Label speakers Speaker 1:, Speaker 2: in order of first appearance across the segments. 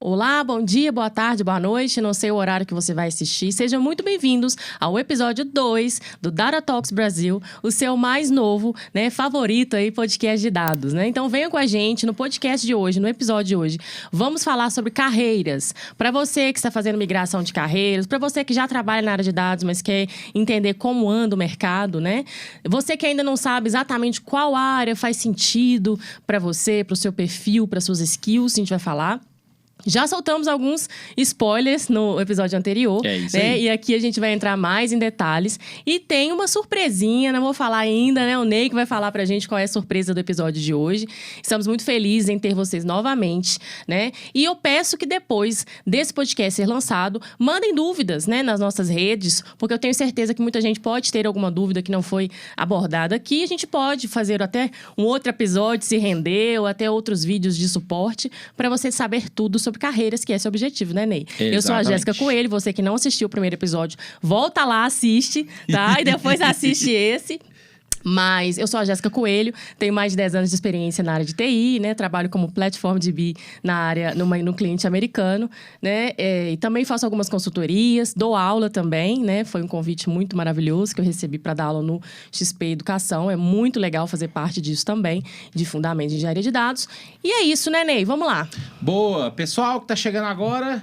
Speaker 1: Olá, bom dia, boa tarde, boa noite, não sei o horário que você vai assistir. Sejam muito bem-vindos ao episódio 2 do Data Talks Brasil, o seu mais novo, favorito aí, podcast de dados, né? Então venha com a gente no podcast de hoje, no episódio de hoje. Vamos falar sobre carreiras. Para você que está fazendo migração de carreiras, para você que já trabalha na área de dados, mas quer entender como anda o mercado, né? Você que ainda não sabe exatamente qual área faz sentido para você, para o seu perfil, para suas skills, a gente vai falar. Já soltamos alguns spoilers no episódio anterior,
Speaker 2: É isso
Speaker 1: né?
Speaker 2: aí.
Speaker 1: E aqui a gente vai entrar mais em detalhes. E tem uma surpresinha, não vou falar ainda, né? O Ney que vai falar pra gente qual é a surpresa do episódio de hoje. Estamos muito felizes em ter vocês novamente, né? E eu peço que depois desse podcast ser lançado, mandem dúvidas, né? Nas nossas redes, porque eu tenho certeza que muita gente pode ter alguma dúvida que não foi abordada aqui. A gente pode fazer até um outro episódio, se render, ou até outros vídeos de suporte, para você saber tudo sobre carreiras, que é esse o objetivo, né, Ney?
Speaker 2: Exatamente.
Speaker 1: Eu sou a Jéssica Coelho, você que não assistiu o primeiro episódio, volta lá, assiste, tá? E depois assiste esse. Mas eu sou a Jéssica Coelho, tenho mais de 10 anos de experiência na área de TI, né? Trabalho como Platform DB na área, no cliente americano, né? E também faço algumas consultorias, dou aula também, né? Foi um convite muito maravilhoso que eu recebi para dar aula no XP Educação. É muito legal fazer parte disso também, de fundamentos de engenharia de dados. E é isso, né, Ney? Vamos lá.
Speaker 2: Boa! Pessoal que tá chegando agora,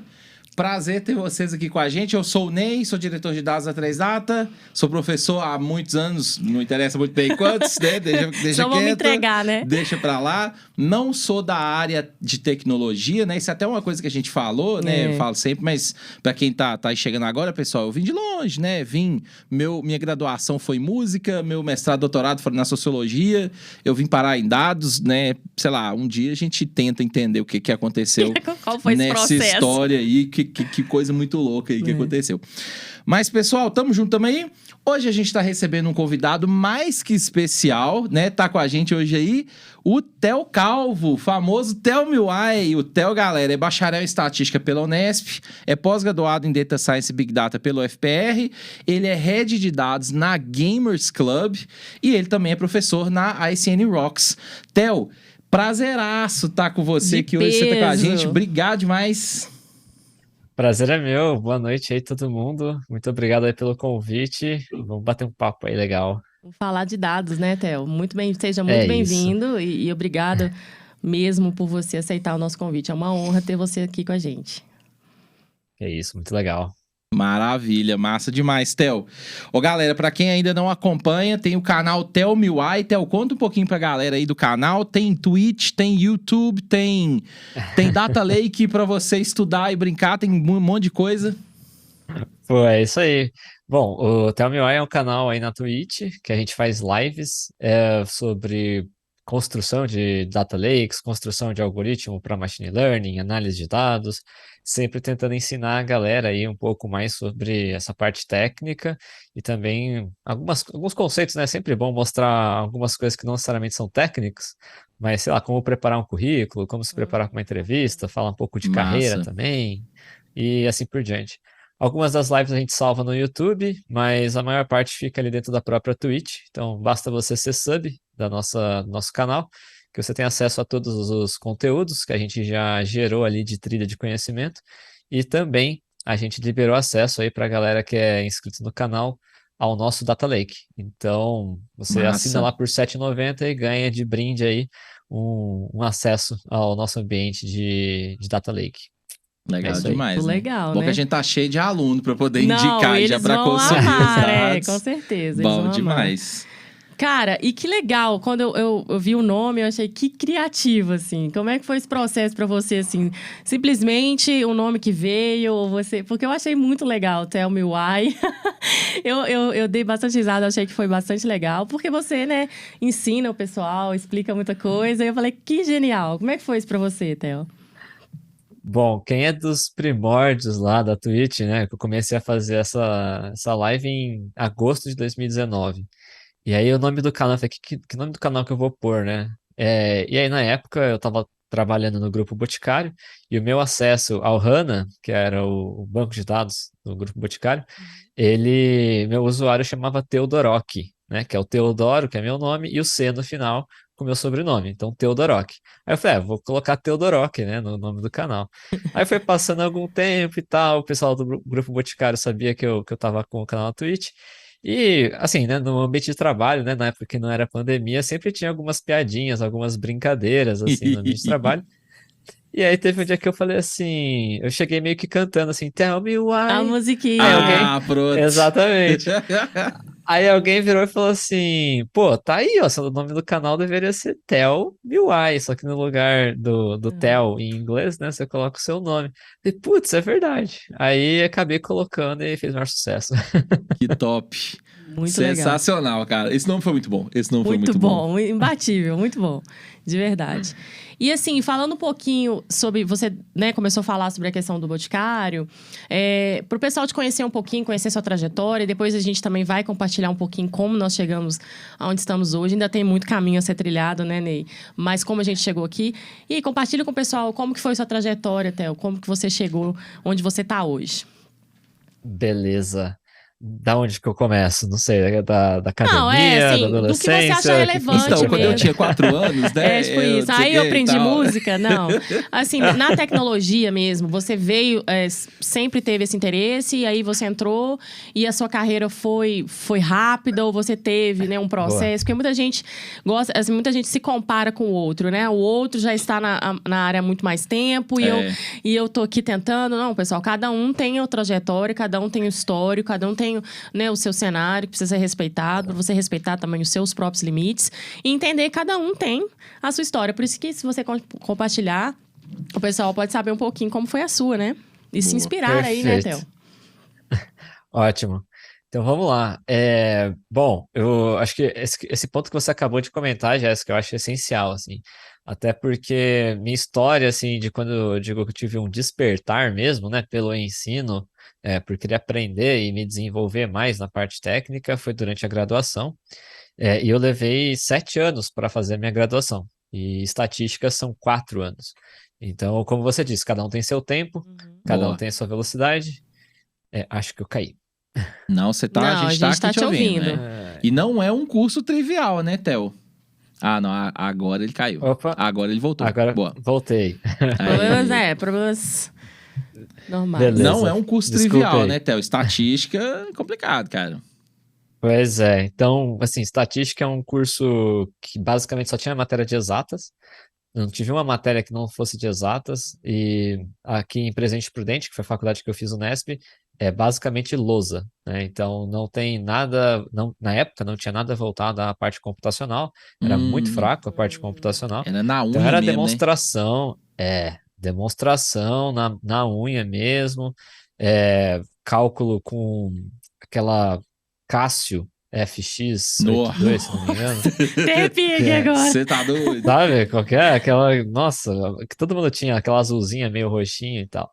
Speaker 2: prazer ter vocês aqui com a gente. Eu sou o Ney, sou diretor de dados da 3Data, sou professor há muitos anos, não interessa muito bem quantos, né? Deixa
Speaker 1: Só vou me
Speaker 2: quieto,
Speaker 1: entregar, né?
Speaker 2: Deixa pra lá. Não sou da área de tecnologia, né? Isso é até uma coisa que a gente falou, né? Eu falo sempre, mas pra quem tá aí chegando agora, pessoal, eu vim de longe, né? Minha graduação foi em música, meu mestrado, doutorado foi na sociologia, eu vim parar em dados, né? Sei lá, um dia a gente tenta entender o que aconteceu
Speaker 1: Qual foi esse
Speaker 2: nessa
Speaker 1: processo?
Speaker 2: história aí, que coisa muito louca aí que aconteceu. Mas, pessoal, tamo junto também. Hoje a gente tá recebendo um convidado mais que especial, né? Tá com a gente hoje aí o Theo Calvo, famoso Theo Miwai. O Theo, galera, é bacharel em estatística pela Unesp, é pós-graduado em Data Science e Big Data pelo UFPR, ele é head de dados na Gamers Club e ele também é professor na ICN Rocks. Theo, prazeraço estar com você aqui hoje, você tá com a gente. Obrigado demais.
Speaker 3: Prazer é meu, boa noite aí todo mundo, muito obrigado aí pelo convite, vamos bater um papo aí legal.
Speaker 1: Vamos falar de dados, né, Theo? Seja muito
Speaker 3: É
Speaker 1: bem-vindo e obrigada mesmo por você aceitar o nosso convite. É uma honra ter você aqui com a gente.
Speaker 3: É isso, muito legal.
Speaker 2: Maravilha, massa demais, Theo. Ô, galera, pra quem ainda não acompanha, tem o canal Theo Miwai. Theo, conta um pouquinho pra galera aí do canal. Tem Twitch, tem YouTube, tem Data Lake pra você estudar e brincar, tem um monte de coisa.
Speaker 3: Pô, é isso aí. Bom, o Tell Me Why é um canal aí na Twitch, que a gente faz lives sobre construção de data lakes, construção de algoritmo para machine learning, análise de dados, sempre tentando ensinar a galera aí um pouco mais sobre essa parte técnica e também alguns conceitos, né? Sempre bom mostrar algumas coisas que não necessariamente são técnicas, mas sei lá, como preparar um currículo, como se preparar para uma entrevista, falar um pouco de carreira
Speaker 2: Massa.
Speaker 3: também e assim por diante. Algumas das lives a gente salva no YouTube, mas a maior parte fica ali dentro da própria Twitch. Então, basta você ser sub do nosso canal, que você tem acesso a todos os conteúdos que a gente já gerou ali de trilha de conhecimento. E também a gente liberou acesso aí para a galera que é inscrito no canal ao nosso Data Lake. Então, você
Speaker 2: Massa.
Speaker 3: assina lá por R$ 7,90 e ganha de brinde aí um acesso ao nosso ambiente de Data Lake.
Speaker 2: Legal
Speaker 3: É isso aí.
Speaker 2: demais, né?
Speaker 1: Legal,
Speaker 2: Bom
Speaker 1: né?
Speaker 2: que a gente tá cheio de aluno pra poder
Speaker 1: Não,
Speaker 2: indicar
Speaker 1: eles
Speaker 2: já pra
Speaker 1: vão
Speaker 2: consumir os
Speaker 1: amar,
Speaker 2: dados.
Speaker 1: com certeza. Eles
Speaker 2: Bom
Speaker 1: vão amar.
Speaker 2: demais.
Speaker 1: Cara, e que legal, quando eu vi o nome, eu achei que criativo, assim. Como é que foi esse processo pra você, assim? Simplesmente o nome que veio, ou você... Porque eu achei muito legal, Tell Me Why. eu dei bastante risada, achei que foi bastante legal. Porque você, né, ensina o pessoal, explica muita coisa. E eu falei, que genial. Como é que foi isso pra você, Theo?
Speaker 3: Bom, quem é dos primórdios lá da Twitch, né? Que eu comecei a fazer essa live em agosto de 2019. E aí o nome do canal, eu falei, que nome do canal que eu vou pôr, né? E aí na época eu tava trabalhando no Grupo Boticário e o meu acesso ao HANA, que era o banco de dados do Grupo Boticário, meu usuário chamava Teodoroc, né? Que é o Teodoro, que é meu nome, e o C no final, com o meu sobrenome, então Teodoroc. Aí eu falei, vou colocar Teodoroc, né, no nome do canal. Aí foi passando algum tempo e tal, o pessoal do Grupo Boticário sabia que eu tava com o canal na Twitch. E, assim, né, no ambiente de trabalho, né, na época que não era pandemia, sempre tinha algumas piadinhas, algumas brincadeiras, assim, no ambiente de trabalho. E aí teve um dia que eu falei assim, eu cheguei meio que cantando assim, Tell me
Speaker 1: A
Speaker 3: why. Aí alguém,
Speaker 1: musiquinha.
Speaker 2: Pronto.
Speaker 3: exatamente. Aí alguém virou e falou assim, pô, tá aí, ó, o nome do canal deveria ser Tell me why, só que no lugar do Tell em inglês, né, você coloca o seu nome. E, putz, é verdade. Aí acabei colocando e fez maior sucesso.
Speaker 2: Que top.
Speaker 1: Muito legal.
Speaker 2: Sensacional, cara. Esse nome foi muito bom. Esse nome foi
Speaker 1: Muito
Speaker 2: muito bom.
Speaker 1: bom, imbatível, muito bom, de verdade. E assim, falando um pouquinho sobre, você, né, começou a falar sobre a questão do Boticário, para o pessoal te conhecer um pouquinho, conhecer sua trajetória, e depois a gente também vai compartilhar um pouquinho como nós chegamos aonde estamos hoje. Ainda tem muito caminho a ser trilhado, né, Ney? Mas como a gente chegou aqui. E compartilha com o pessoal como que foi sua trajetória, Theo, como que você chegou onde você está hoje.
Speaker 3: Beleza. Da onde que eu começo? Não sei, da
Speaker 1: Não,
Speaker 3: academia,
Speaker 1: assim,
Speaker 3: da
Speaker 1: do que você acha
Speaker 3: adolescência?
Speaker 1: relevante
Speaker 2: Então, quando eu
Speaker 1: mesmo.
Speaker 2: tinha 4 anos, né?
Speaker 1: É, tipo isso.
Speaker 2: não sei
Speaker 1: Aí
Speaker 2: o
Speaker 1: eu
Speaker 2: quê e
Speaker 1: aprendi
Speaker 2: tal.
Speaker 1: música, não. Assim, na tecnologia mesmo, você veio, sempre teve esse interesse, e aí você entrou, e a sua carreira foi rápida, ou você teve, né, um
Speaker 3: Boa.
Speaker 1: processo? Porque muita gente gosta, assim, muita gente se compara com o outro, né? O outro já está na área há muito mais tempo, e eu tô aqui tentando. Não, pessoal, cada um tem a trajetória, cada um tem o histórico, cada um tem, né, o seu cenário que precisa ser respeitado, para você respeitar também os seus próprios limites e entender que cada um tem a sua história. Por isso que, se você compartilhar, o pessoal pode saber um pouquinho como foi a sua, né? E se inspirar aí, né, Theo?
Speaker 3: Ótimo. Então vamos lá. Bom, eu acho que esse ponto que você acabou de comentar, Jéssica, eu acho essencial, assim. Até porque minha história, assim, de quando eu digo que eu tive um despertar mesmo, né, pelo ensino, por querer aprender e me desenvolver mais na parte técnica, foi durante a graduação. E eu levei 7 anos para fazer a minha graduação. E estatísticas são 4 anos. Então, como você disse, cada um tem seu tempo, cada um
Speaker 2: Boa.
Speaker 3: tem a sua velocidade. Acho que eu caí.
Speaker 2: Não, a
Speaker 1: Não,
Speaker 2: gente tá aqui te ouvindo,
Speaker 1: ouvindo.
Speaker 2: né? E não é um curso trivial, né, Theo? Ah, não, agora ele caiu.
Speaker 3: Opa,
Speaker 2: Agora ele voltou.
Speaker 3: agora
Speaker 2: Boa.
Speaker 3: voltei.
Speaker 1: Problemas normais.
Speaker 3: Beleza.
Speaker 2: Não é um curso
Speaker 3: Desculpa
Speaker 2: trivial,
Speaker 3: aí.
Speaker 2: né, Theo? Estatística é complicado, cara.
Speaker 3: Pois é. Então, assim, estatística é um curso que basicamente só tinha matéria de exatas. Eu não tive uma matéria que não fosse de exatas. E aqui em Presidente Prudente, que foi a faculdade que eu fiz o Nesp, é basicamente lousa, né? Então, não tem nada... na época, não tinha nada voltado à parte computacional. Era muito fraco a parte computacional.
Speaker 2: Era na
Speaker 3: Então,
Speaker 2: unha
Speaker 3: era
Speaker 2: mesmo, né?
Speaker 3: demonstração na unha mesmo. Cálculo com aquela Cássio FX82, se não me engano.
Speaker 1: Arrepia aqui agora.
Speaker 2: Você tá doido?
Speaker 3: Sabe? Qualquer, aquela. Nossa, que todo mundo tinha, aquela azulzinha meio roxinha e tal.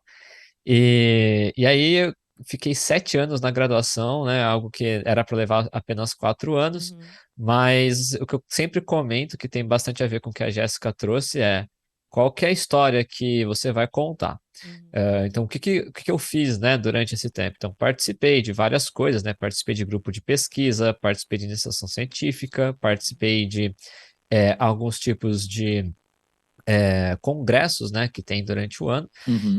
Speaker 3: E aí eu fiquei 7 anos na graduação, né? Algo que era para levar apenas 4 anos. Mas o que eu sempre comento, que tem bastante a ver com o que a Jéssica trouxe, é qual que é a história que você vai contar. Então, o que eu fiz, né, durante esse tempo? Então, participei de várias coisas, né? Participei de grupo de pesquisa, participei de iniciação científica, participei de alguns tipos de congressos, né, que tem durante o ano,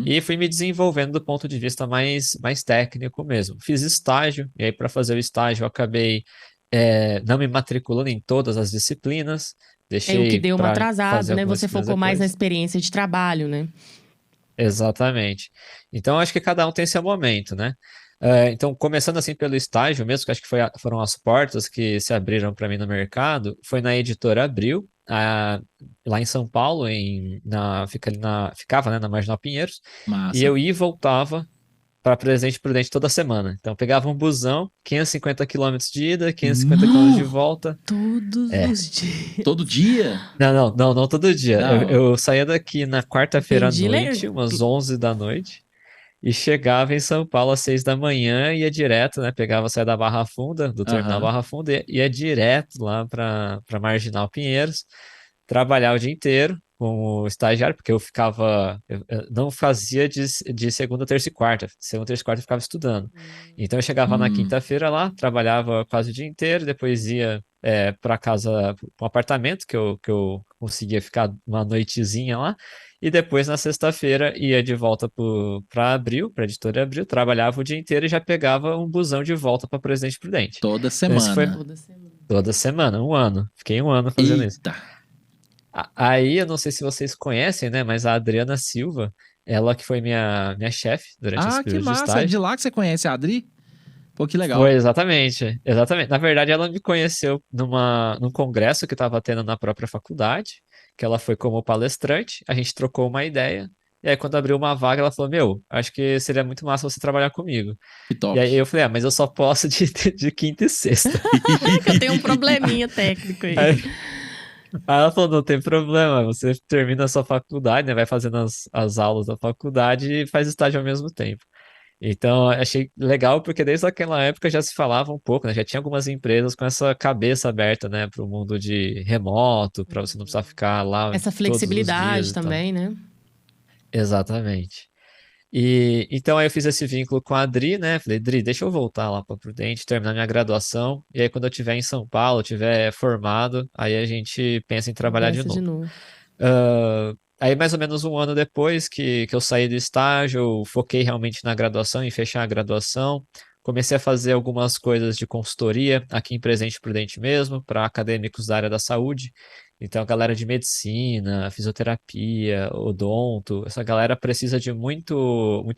Speaker 3: e fui me desenvolvendo do ponto de vista mais técnico mesmo. Fiz estágio, e aí para fazer o estágio eu acabei não me matriculando em todas as disciplinas,
Speaker 1: É o que
Speaker 3: deixei
Speaker 1: deu uma
Speaker 3: para
Speaker 1: atrasada,
Speaker 3: fazer
Speaker 1: né?
Speaker 3: algumas
Speaker 1: Você
Speaker 3: disciplinas
Speaker 1: focou mais na
Speaker 3: depois.
Speaker 1: experiência de trabalho, né?
Speaker 3: Exatamente. Então, acho que cada um tem seu momento, né? Então, começando assim pelo estágio mesmo, que acho que foram as portas que se abriram para mim no mercado, foi na editora Abril, lá em São Paulo, ficava, né, na Marginal Pinheiros, e
Speaker 2: Massa.
Speaker 3: eu ia e voltava para Presidente Prudente toda semana. Então, eu pegava um busão, 550 quilômetros de ida, 550 quilômetros de volta.
Speaker 1: Todos os dias.
Speaker 2: Todo dia?
Speaker 3: Não todo dia.
Speaker 2: Não.
Speaker 3: Eu saía daqui na quarta-feira à
Speaker 1: Entendi,
Speaker 3: noite, umas 11 da noite, e chegava em São Paulo às 6 da manhã, ia direto, né? Pegava a saída da Barra Funda, do terminal
Speaker 2: Aham.
Speaker 3: Barra Funda, ia direto lá para Marginal Pinheiros, trabalhar o dia inteiro como estagiário, porque eu não fazia de segunda, terça e quarta. Segunda, terça e quarta eu ficava estudando. Então eu chegava na quinta-feira lá, trabalhava quase o dia inteiro, depois ia para casa, para um apartamento que eu conseguia ficar uma noitezinha lá. E depois, na sexta-feira, ia de volta para Abril, para a editora Abril, trabalhava o dia inteiro e já pegava um busão de volta para Presidente Prudente.
Speaker 2: Toda
Speaker 3: Então, esse foi
Speaker 2: semana.
Speaker 1: Toda semana.
Speaker 3: toda semana, um ano. Fiquei um ano fazendo isso.
Speaker 2: Eita.
Speaker 3: Aí, eu não sei se vocês conhecem, né? Mas a Adriana Silva, ela que foi minha chefe durante esse
Speaker 2: Ah, que
Speaker 3: período de
Speaker 2: massa. É
Speaker 3: estágio.
Speaker 2: de lá que você conhece a Adri? Pô, que legal.
Speaker 3: Foi, exatamente. Exatamente. Na verdade, ela me conheceu num congresso que estava tendo na própria faculdade, que ela foi como palestrante, a gente trocou uma ideia, e aí quando abriu uma vaga, ela falou, meu, acho que seria muito massa você trabalhar comigo.
Speaker 2: Que
Speaker 3: E
Speaker 2: top.
Speaker 3: aí eu falei, mas eu só posso de quinta e sexta.
Speaker 1: Que eu tenho um probleminha técnico aí.
Speaker 3: Aí ela falou, não tem problema, você termina a sua faculdade, né, vai fazendo as aulas da faculdade e faz estágio ao mesmo tempo. Então, achei legal porque desde aquela época já se falava um pouco, né? Já tinha algumas empresas com essa cabeça aberta, né, para o mundo de remoto, para você não precisar ficar lá
Speaker 1: Essa
Speaker 3: todos os dias
Speaker 1: flexibilidade
Speaker 3: e tal.
Speaker 1: também, né?
Speaker 3: Exatamente. E então aí eu fiz esse vínculo com a Adri, né? Falei, Adri, deixa eu voltar lá para Prudente, terminar minha graduação, e aí quando eu estiver em São Paulo, estiver formado, aí a gente pensa em trabalhar de
Speaker 1: Conversa de
Speaker 3: novo.
Speaker 1: novo.
Speaker 3: Aí, mais ou menos um ano depois que eu saí do estágio, eu foquei realmente na graduação, em fechar a graduação. Comecei a fazer algumas coisas de consultoria aqui em Presidente Prudente mesmo, para acadêmicos da área da saúde. Então, a galera de medicina, fisioterapia, odonto, essa galera precisa de muito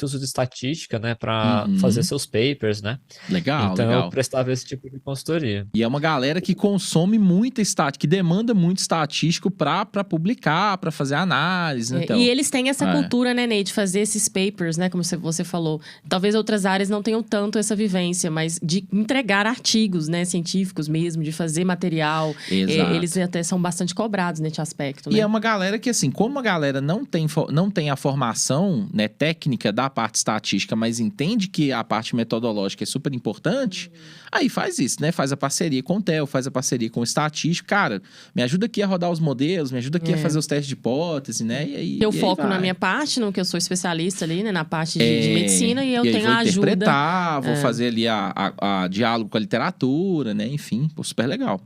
Speaker 3: uso de estatística, né, para fazer
Speaker 2: Uhum.
Speaker 3: seus papers, né?
Speaker 2: Legal,
Speaker 3: Então, eu
Speaker 2: legal.
Speaker 3: prestava esse tipo de consultoria.
Speaker 2: E é uma galera que consome muita estatística, que demanda muito estatístico pra publicar, pra fazer análise, né? Então,
Speaker 1: E eles têm essa
Speaker 2: é.
Speaker 1: cultura, né, Ney, de fazer esses papers, né, como você falou. Talvez outras áreas não tenham tanto essa vivência, mas de entregar artigos, né, científicos mesmo, de fazer material.
Speaker 2: Exato.
Speaker 1: Eles até são bastante cobrados nesse aspecto, né?
Speaker 2: E é uma galera que, assim, como a galera não tem a formação, né, técnica da parte estatística, mas entende que a parte metodológica é super importante, aí faz isso, né? Faz a parceria com o TEL, faz a parceria com o estatístico. Cara, me ajuda aqui a rodar os modelos, me ajuda aqui a fazer os testes de hipótese, né? E aí,
Speaker 1: Eu
Speaker 2: e aí
Speaker 1: foco na
Speaker 2: vai.
Speaker 1: minha parte, no que eu sou especialista ali, né, na parte de medicina, e eu
Speaker 2: aí
Speaker 1: tenho
Speaker 2: vou
Speaker 1: a ajuda.
Speaker 2: interpretar, vou fazer ali a diálogo com a literatura, né? Enfim, pô, super legal.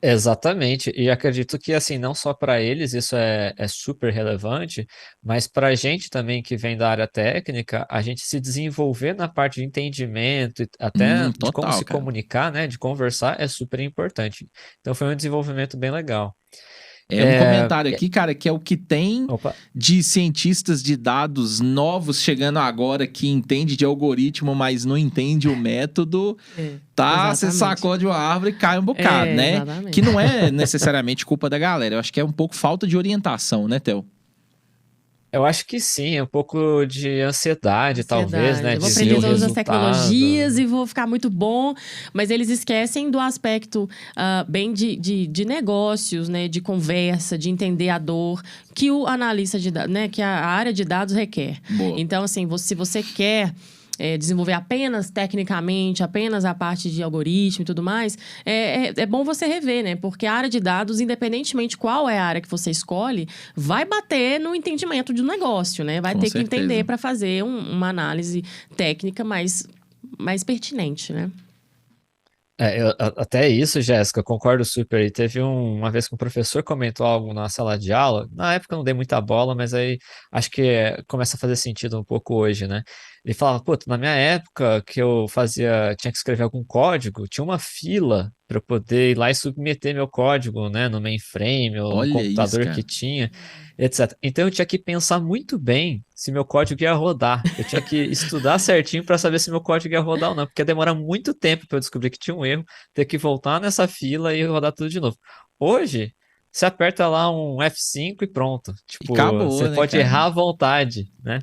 Speaker 3: Exatamente, e acredito que assim, não só para eles isso é super relevante, mas para a gente também que vem da área técnica, a gente se desenvolver na parte de entendimento, e até de como
Speaker 2: Total,
Speaker 3: se
Speaker 2: cara.
Speaker 3: comunicar, né, de conversar, é super importante. Então foi um desenvolvimento bem legal.
Speaker 2: É um comentário aqui, cara, que é o que tem
Speaker 3: Opa,
Speaker 2: de cientistas de dados novos chegando agora que entende de algoritmo, mas não entende o método. Tá, você
Speaker 1: Exatamente.
Speaker 2: sacou de uma árvore e cai um bocado, né?
Speaker 1: Exatamente.
Speaker 2: Que não é necessariamente culpa da galera. Eu acho que é um pouco falta de orientação, né, Theo?
Speaker 3: eu acho que sim, é um pouco de ansiedade, talvez, né,
Speaker 1: Eu vou
Speaker 3: de
Speaker 1: aprender
Speaker 3: ver o
Speaker 1: todas as
Speaker 3: resultado.
Speaker 1: tecnologias e vou ficar muito bom, mas eles esquecem do aspecto bem de negócios, né, de conversa, de entender a dor que o analista de dados, né, que a área de dados requer.
Speaker 2: Boa.
Speaker 1: Então, assim, se você quer desenvolver apenas tecnicamente, apenas a parte de algoritmo e tudo mais, é bom você rever, né? Porque a área de dados, independentemente qual é a área que você escolhe, vai bater no entendimento de um negócio, né? Vai
Speaker 2: Com
Speaker 1: ter
Speaker 2: certeza.
Speaker 1: que entender para fazer uma análise técnica mais pertinente, né?
Speaker 3: Até isso, Jéssica, concordo super. E teve uma vez que um professor comentou algo na sala de aula. Na época eu não dei muita bola, mas aí acho que começa a fazer sentido um pouco hoje, né? Ele falava, pô, na minha época que eu tinha que escrever algum código, tinha uma fila para eu poder ir lá e submeter meu código, né, no mainframe ou no
Speaker 2: Olha isso,
Speaker 3: computador
Speaker 2: cara.
Speaker 3: que tinha, etc. Então eu tinha que pensar muito bem se meu código ia rodar. Eu tinha que estudar certinho para saber se meu código ia rodar ou não, porque ia demorar muito tempo para eu descobrir que tinha um erro, ter que voltar nessa fila e rodar tudo de novo. Hoje, você aperta lá um F5 e pronto. Tipo,
Speaker 2: acabou,
Speaker 3: você
Speaker 2: né,
Speaker 3: pode
Speaker 2: cara?
Speaker 3: errar à vontade, né?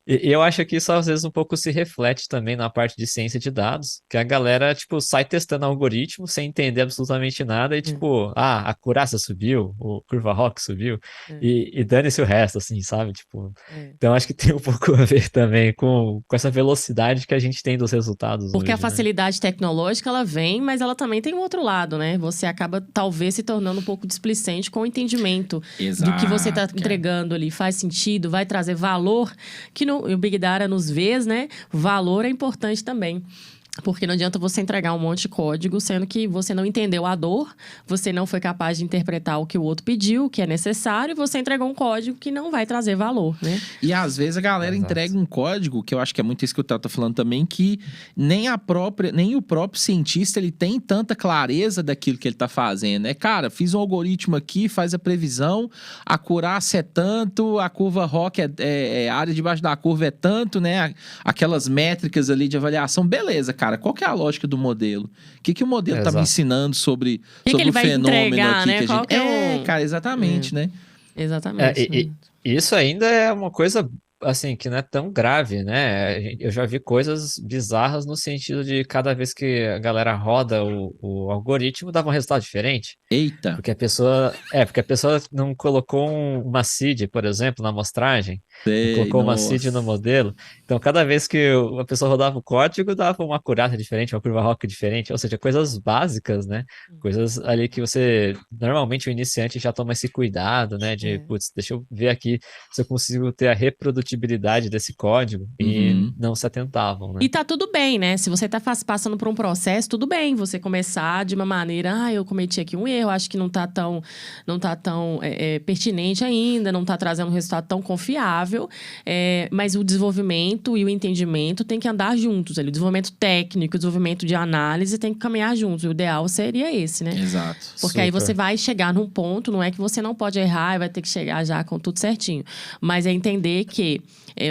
Speaker 3: E eu acho que isso às vezes um pouco se reflete também na parte de ciência de dados, que a galera, tipo, sai testando algoritmo sem entender absolutamente nada e, tipo, a acurácia subiu, o curva Rock subiu, e dane-se o resto, assim, sabe? Tipo, então acho que tem um pouco a ver também com essa velocidade que a gente tem dos resultados
Speaker 1: Porque a
Speaker 3: hoje, né?
Speaker 1: facilidade tecnológica, ela vem, mas ela também tem um outro lado, né? Você acaba, talvez, se tornando um pouco displicente com o entendimento do que você está
Speaker 2: Exato, cara.
Speaker 1: entregando ali. Faz sentido, vai trazer valor, que o Big Data nos vê, né? Valor é importante também. Porque não adianta você entregar um monte de código, sendo que você não entendeu a dor, você não foi capaz de interpretar o que o outro pediu, o que é necessário, e você entregou um código que não vai trazer valor, né?
Speaker 2: E às vezes a galera entrega um código, que eu acho que é muito isso que o Theo tá falando também, que nem o próprio cientista ele tem tanta clareza daquilo que ele tá fazendo, né? Cara, fiz um algoritmo aqui, faz a previsão, a acurácia é tanto, a curva ROC a área debaixo da curva é tanto, né? Aquelas métricas ali de avaliação, beleza, cara. Qual que é a lógica do modelo? O que o modelo tá me ensinando sobre
Speaker 1: ele
Speaker 2: o
Speaker 1: vai
Speaker 2: fenômeno
Speaker 1: entregar,
Speaker 2: aqui
Speaker 1: né?
Speaker 2: que a gente... cara, exatamente, né?
Speaker 1: Exatamente.
Speaker 3: Isso ainda é uma coisa assim que não é tão grave, né? Eu já vi coisas bizarras no sentido de cada vez que a galera roda o algoritmo dava um resultado diferente.
Speaker 2: Eita!
Speaker 3: Porque a pessoa não colocou uma seed, por exemplo, na amostragem, não
Speaker 2: Sei,
Speaker 3: colocou uma seed no modelo. Então, cada vez que a pessoa rodava o código, dava uma acurácia diferente, uma curva ROC diferente, ou seja, coisas básicas, né? Coisas ali que você, normalmente o iniciante já toma esse cuidado, né? De, putz, deixa eu ver aqui se eu consigo ter a reprodutibilidade desse código, e não se atentavam, né?
Speaker 1: E tá tudo bem, né? Se você tá passando por um processo, tudo bem você começar de uma maneira, eu cometi aqui um erro, acho que não tá tão pertinente ainda, não tá trazendo um resultado tão confiável, mas o desenvolvimento e o entendimento tem que andar juntos ali. O desenvolvimento técnico, o desenvolvimento de análise tem que caminhar juntos. O ideal seria esse, né?
Speaker 2: Exato.
Speaker 1: Porque aí você vai chegar num ponto, não é que você não pode errar e vai ter que chegar já com tudo certinho, mas é entender que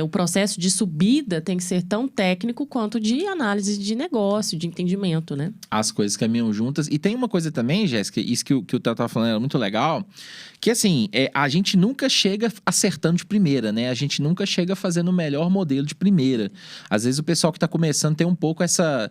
Speaker 1: o processo de subida tem que ser tão técnico quanto de análise de negócio, de entendimento, né?
Speaker 2: As coisas caminham juntas. E tem uma coisa também, Jéssica, isso que o Theo tava falando era muito legal, que assim, a gente nunca chega acertando de primeira, né? A gente nunca chega fazendo o melhor modelo de primeira. Às vezes o pessoal que tá começando tem um pouco essa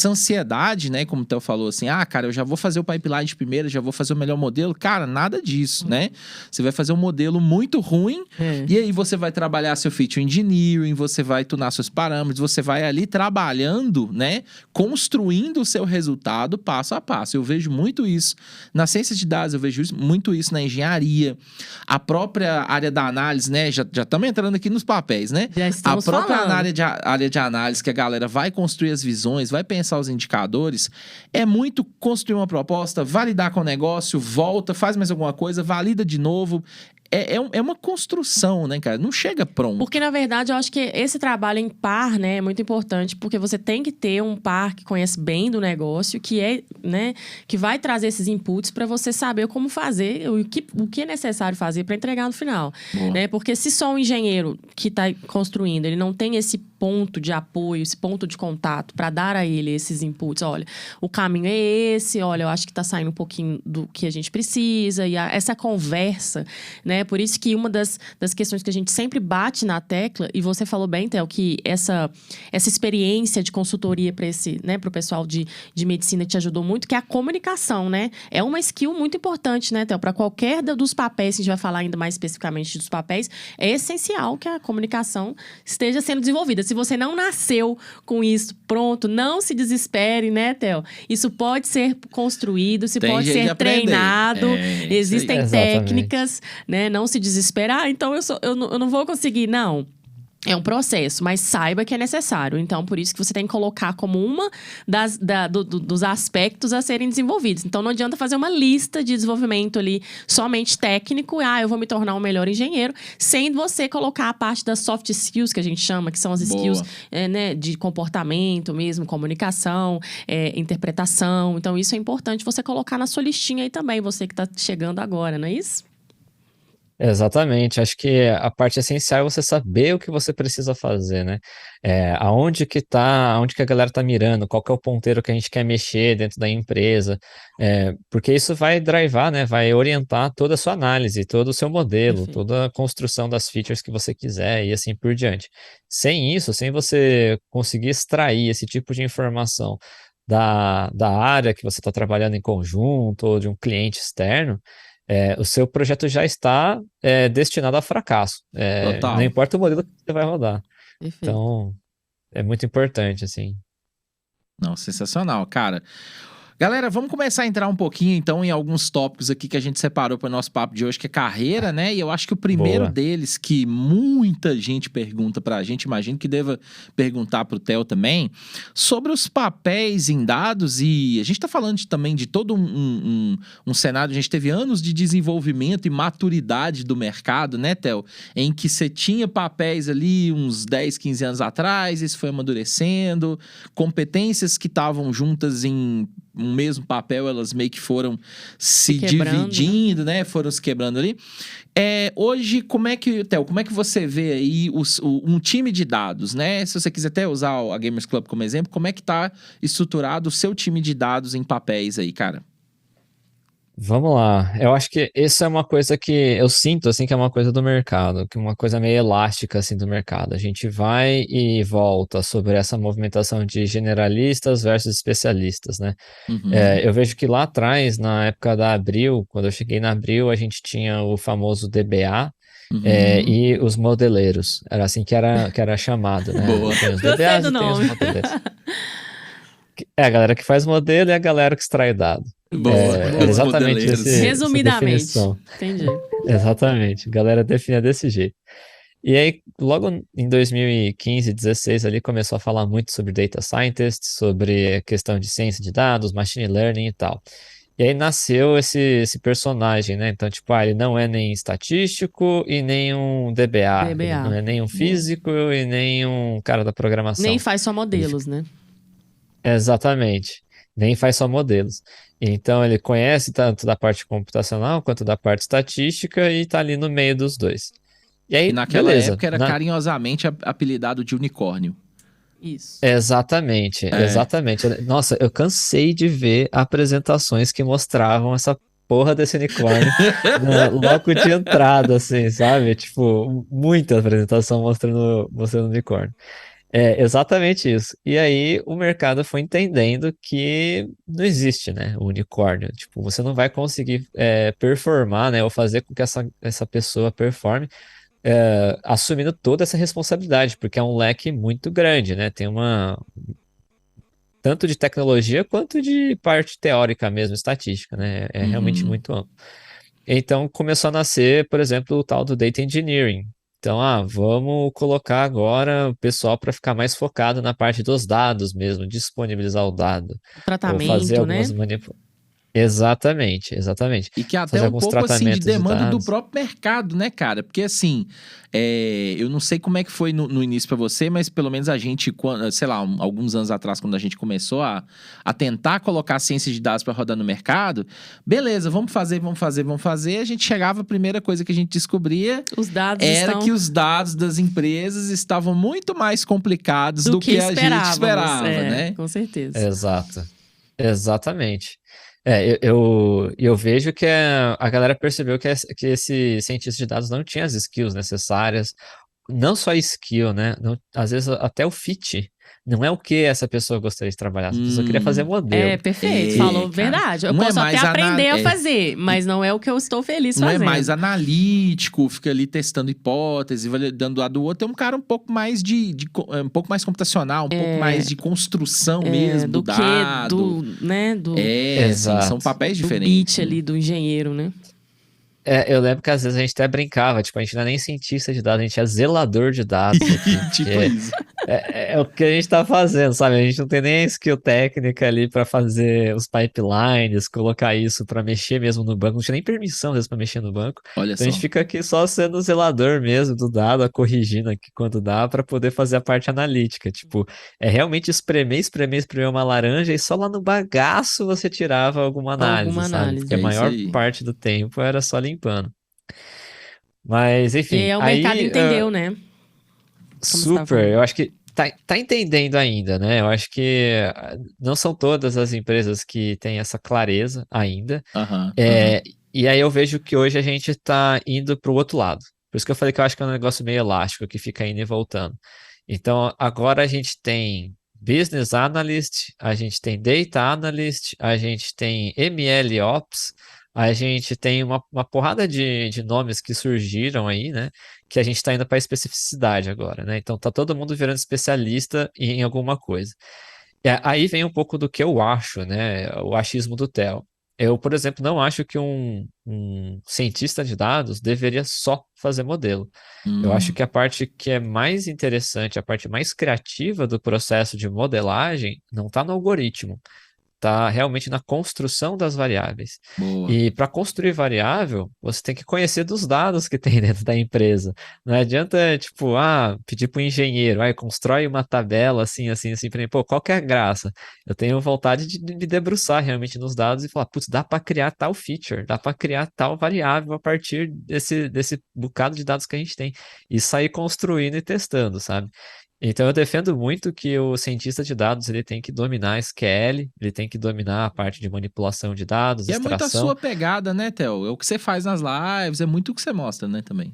Speaker 2: ansiedade, né? Como o Theo falou assim, cara, eu já vou fazer o pipeline de primeira, já vou fazer o melhor modelo. Cara, nada disso, né? Você vai fazer um modelo muito ruim e aí você vai trabalhar seu feature engineering, você vai tunar seus parâmetros, você vai ali trabalhando, né? Construindo o seu resultado passo a passo. Eu vejo muito isso na ciência de dados, eu vejo muito isso na engenharia, a própria área da análise, né? Já estamos entrando aqui nos papéis, né?
Speaker 1: Já estamos
Speaker 2: a própria
Speaker 1: falando.
Speaker 2: área de análise, que a galera vai construir as visões, vai pensar os indicadores, é muito construir uma proposta, validar com o negócio, volta, faz mais alguma coisa, valida de novo. É uma construção, né, cara? Não chega pronto.
Speaker 1: Porque, na verdade, eu acho que esse trabalho em par, né, é muito importante, porque você tem que ter um par que conhece bem do negócio, que vai trazer esses inputs para você saber como fazer, o que é necessário fazer para entregar no final. Né? Porque se só um engenheiro que está construindo, ele não tem esse ponto de apoio, esse ponto de contato para dar a ele esses inputs, olha, o caminho é esse, olha, eu acho que está saindo um pouquinho do que a gente precisa, e essa conversa, né? Por isso que uma das questões que a gente sempre bate na tecla, e você falou bem, Theo, que essa experiência de consultoria para pro pessoal de medicina te ajudou muito, que é a comunicação, né? É uma skill muito importante, né, Theo? Para qualquer dos papéis, que a gente vai falar ainda mais especificamente dos papéis, é essencial que a comunicação esteja sendo desenvolvida. Se você não nasceu com isso pronto, não se desespere, né, Theo? Isso pode ser construído, pode ser treinado, existem técnicas, né? Não se desesperar, então eu não vou conseguir, não. É um processo, mas saiba que é necessário. Então, por isso que você tem que colocar como uma dos aspectos a serem desenvolvidos. Então, não adianta fazer uma lista de desenvolvimento ali somente técnico. Eu vou me tornar um melhor engenheiro, sem você colocar a parte das soft skills, que a gente chama, que são as skills né, de comportamento mesmo, comunicação, interpretação. Então, isso é importante você colocar na sua listinha aí também, você que está chegando agora, não é isso?
Speaker 3: Exatamente, acho que a parte essencial é você saber o que você precisa fazer, né? Aonde que a galera tá mirando, qual que é o ponteiro que a gente quer mexer dentro da empresa, porque isso vai drivar, né? Vai orientar toda a sua análise, todo o seu modelo, toda a construção das features que você quiser e assim por diante. Sem isso, sem você conseguir extrair esse tipo de informação da área que você está trabalhando em conjunto ou de um cliente externo, o seu projeto já está destinado a fracasso. Não importa o modelo que você vai rodar.
Speaker 1: Perfeito.
Speaker 3: Então, é muito importante, assim.
Speaker 2: Não, sensacional, cara. Galera, vamos começar a entrar um pouquinho, então, em alguns tópicos aqui que a gente separou para o nosso papo de hoje, que é carreira, né? E eu acho que o primeiro
Speaker 3: Boa.
Speaker 2: deles, que muita gente pergunta pra gente, imagino que deva perguntar pro Theo também, sobre os papéis em dados, e a gente tá falando também de todo um cenário, a gente teve anos de desenvolvimento e maturidade do mercado, né, Theo? Em que você tinha papéis ali uns 10, 15 anos atrás, isso foi amadurecendo, competências que estavam juntas em um mesmo papel, elas meio que foram se
Speaker 1: quebrando,
Speaker 2: dividindo, né? Foram se quebrando ali. Hoje, Theo, como é que você vê aí um time de dados, né? Se você quiser até usar a Gamers Club como exemplo, como é que tá estruturado o seu time de dados em papéis aí, cara?
Speaker 3: Vamos lá. Eu acho que isso é uma coisa que eu sinto assim que é uma coisa do mercado, que é uma coisa meio elástica assim do mercado. A gente vai e volta sobre essa movimentação de generalistas versus especialistas, né?
Speaker 2: Uhum.
Speaker 3: Eu vejo que lá atrás, na época da Abril, quando eu cheguei na Abril, a gente tinha o famoso DBA,
Speaker 2: Uhum.
Speaker 3: e os modeleiros. Era assim que era chamado, né?
Speaker 2: Boa.
Speaker 3: Tem os
Speaker 1: Gostei
Speaker 3: DBAs
Speaker 1: do
Speaker 3: e tem os
Speaker 1: nome.
Speaker 3: modeleiros. É a galera que faz modelo e a galera que extrai dado.
Speaker 2: Boa.
Speaker 3: Era
Speaker 2: Os
Speaker 3: exatamente
Speaker 2: modeleiros.
Speaker 3: essa
Speaker 1: Resumidamente.
Speaker 3: definição.
Speaker 1: Entendi.
Speaker 3: Exatamente. A galera define desse jeito. E aí, logo em 2015, 16, ali começou a falar muito sobre data scientist, sobre a questão de ciência de dados, machine learning e tal. E aí nasceu esse personagem, né? Então, tipo, ele não é nem estatístico e nem um DBA. Ele não
Speaker 1: DBA.
Speaker 3: é nem um físico e nem um cara da
Speaker 1: Nem
Speaker 3: programação.
Speaker 1: faz só
Speaker 3: Ele
Speaker 1: modelos, né?
Speaker 3: Exatamente. Nem faz só modelos. Então, ele conhece tanto da parte computacional quanto da parte estatística e tá ali no meio dos dois. E
Speaker 2: E
Speaker 3: aí,
Speaker 2: naquela
Speaker 3: beleza.
Speaker 2: época era carinhosamente apelidado de unicórnio.
Speaker 1: Isso.
Speaker 3: Exatamente,
Speaker 2: É.
Speaker 3: exatamente. Nossa, eu cansei de ver apresentações que mostravam essa porra desse unicórnio logo de entrada, assim, sabe? Tipo, muita apresentação mostrando unicórnio. É exatamente isso. E aí o mercado foi entendendo que não existe, né, o unicórnio. Tipo, você não vai conseguir performar, né, ou fazer com que essa pessoa performe assumindo toda essa responsabilidade, porque é um leque muito grande, né? Tem tanto de tecnologia quanto de parte teórica mesmo, estatística, né? É realmente
Speaker 2: Uhum.
Speaker 3: muito amplo. Então começou a nascer, por exemplo, o tal do data engineering. Então, vamos colocar agora o pessoal para ficar mais focado na parte dos dados mesmo, disponibilizar o dado,
Speaker 1: O
Speaker 3: ou fazer
Speaker 1: tratamento, né?
Speaker 3: algumas manipulações. Exatamente, exatamente.
Speaker 2: E que é até
Speaker 3: Fazer
Speaker 2: um
Speaker 3: alguns
Speaker 2: pouco assim de
Speaker 3: tratamentos de
Speaker 2: demanda do
Speaker 3: dados.
Speaker 2: próprio mercado, né, cara? Porque assim, eu não sei como é que foi no início pra você, mas pelo menos a gente, sei lá, alguns anos atrás, quando a gente começou a tentar colocar a ciência de dados pra rodar no mercado, beleza, vamos fazer. A gente chegava, a primeira coisa que a gente descobria
Speaker 1: Os dados
Speaker 2: era
Speaker 1: estão
Speaker 2: que os dados das empresas estavam muito mais complicados do que a gente esperava, né?
Speaker 1: com certeza.
Speaker 3: Exato. Exatamente. Eu vejo que a galera percebeu que esse cientista de dados não tinha as skills necessárias, não só skill, né? Às vezes até o fit. Não é o que essa pessoa gostaria de trabalhar, essa pessoa queria fazer
Speaker 1: É,
Speaker 3: modelo.
Speaker 1: perfeito. Falou
Speaker 2: Cara,
Speaker 1: verdade. Eu
Speaker 2: um é
Speaker 1: posso até
Speaker 2: mais
Speaker 1: aprender a
Speaker 2: é.
Speaker 1: fazer, mas não é o que eu estou feliz
Speaker 2: Um é
Speaker 1: fazendo.
Speaker 2: mais analítico, fica ali testando hipótese, validando do lado do outro. É um cara um pouco mais um pouco mais computacional, um pouco mais de construção mesmo do
Speaker 1: do
Speaker 2: dado.
Speaker 1: né, do
Speaker 2: Assim, são
Speaker 3: Exato.
Speaker 2: papéis
Speaker 1: do
Speaker 2: diferentes.
Speaker 1: beat ali do engenheiro, né?
Speaker 3: Eu lembro que às vezes a gente até brincava, tipo, a gente não é nem cientista de dados, a gente é zelador de dados aqui.
Speaker 2: Tipo
Speaker 3: porque
Speaker 2: isso.
Speaker 3: é o que a gente tá fazendo, sabe? A gente não tem nem a skill técnica ali para fazer os pipelines, colocar isso para mexer mesmo no banco, não tinha nem permissão às vezes para mexer no banco.
Speaker 2: Olha
Speaker 3: Então a
Speaker 2: só.
Speaker 3: gente fica aqui só sendo o zelador mesmo do dado, corrigindo aqui quando dá para poder fazer a parte analítica. Tipo, é realmente espremer uma laranja e só lá no bagaço você tirava alguma análise,
Speaker 1: Alguma
Speaker 3: sabe? Porque a
Speaker 1: análise.
Speaker 2: É isso
Speaker 3: maior
Speaker 2: aí.
Speaker 3: parte do tempo era só limpando. Mas,
Speaker 1: E
Speaker 3: enfim,
Speaker 1: aí o mercado
Speaker 3: aí
Speaker 1: entendeu, né? Como você tava
Speaker 3: super,
Speaker 1: falando.
Speaker 3: eu acho que tá entendendo ainda, né? Eu acho que não são todas as empresas que têm essa clareza ainda.
Speaker 2: Aham.
Speaker 3: E aí eu vejo que hoje a gente tá indo pro outro lado. Por isso que eu falei que eu acho que é um negócio meio elástico, que fica indo e voltando. Então, agora a gente tem Business Analyst, a gente tem Data Analyst, a gente tem ML Ops, a gente tem uma porrada de nomes que surgiram aí, né? Que a gente está indo para especificidade agora, né? Então tá todo mundo virando especialista em alguma coisa. Aí vem um pouco do que eu acho, né? O achismo do Theo. Eu, por exemplo, não acho que um cientista de dados deveria só fazer modelo. Eu acho
Speaker 2: Hum,
Speaker 3: que a parte que é mais interessante, a parte mais criativa do processo de modelagem, não está no algoritmo, está realmente na construção das variáveis.
Speaker 2: boa.
Speaker 3: E para construir variável, você tem que conhecer dos dados que tem dentro da empresa. Não adianta, tipo, pedir para o engenheiro, constrói uma tabela assim, assim, assim, para mim. Pô, qual que é a graça? Eu tenho vontade de me debruçar realmente nos dados e falar, putz, dá para criar tal feature, dá para criar tal variável a partir desse bocado de dados que a gente tem. E sair construindo e testando, sabe? Então eu defendo muito que o cientista de dados ele tem que dominar SQL, ele tem que dominar a parte de manipulação de dados,
Speaker 2: E é muito a
Speaker 3: extração.
Speaker 2: sua pegada, né, Theo? É o que você faz nas lives, é muito o que você mostra, né, também.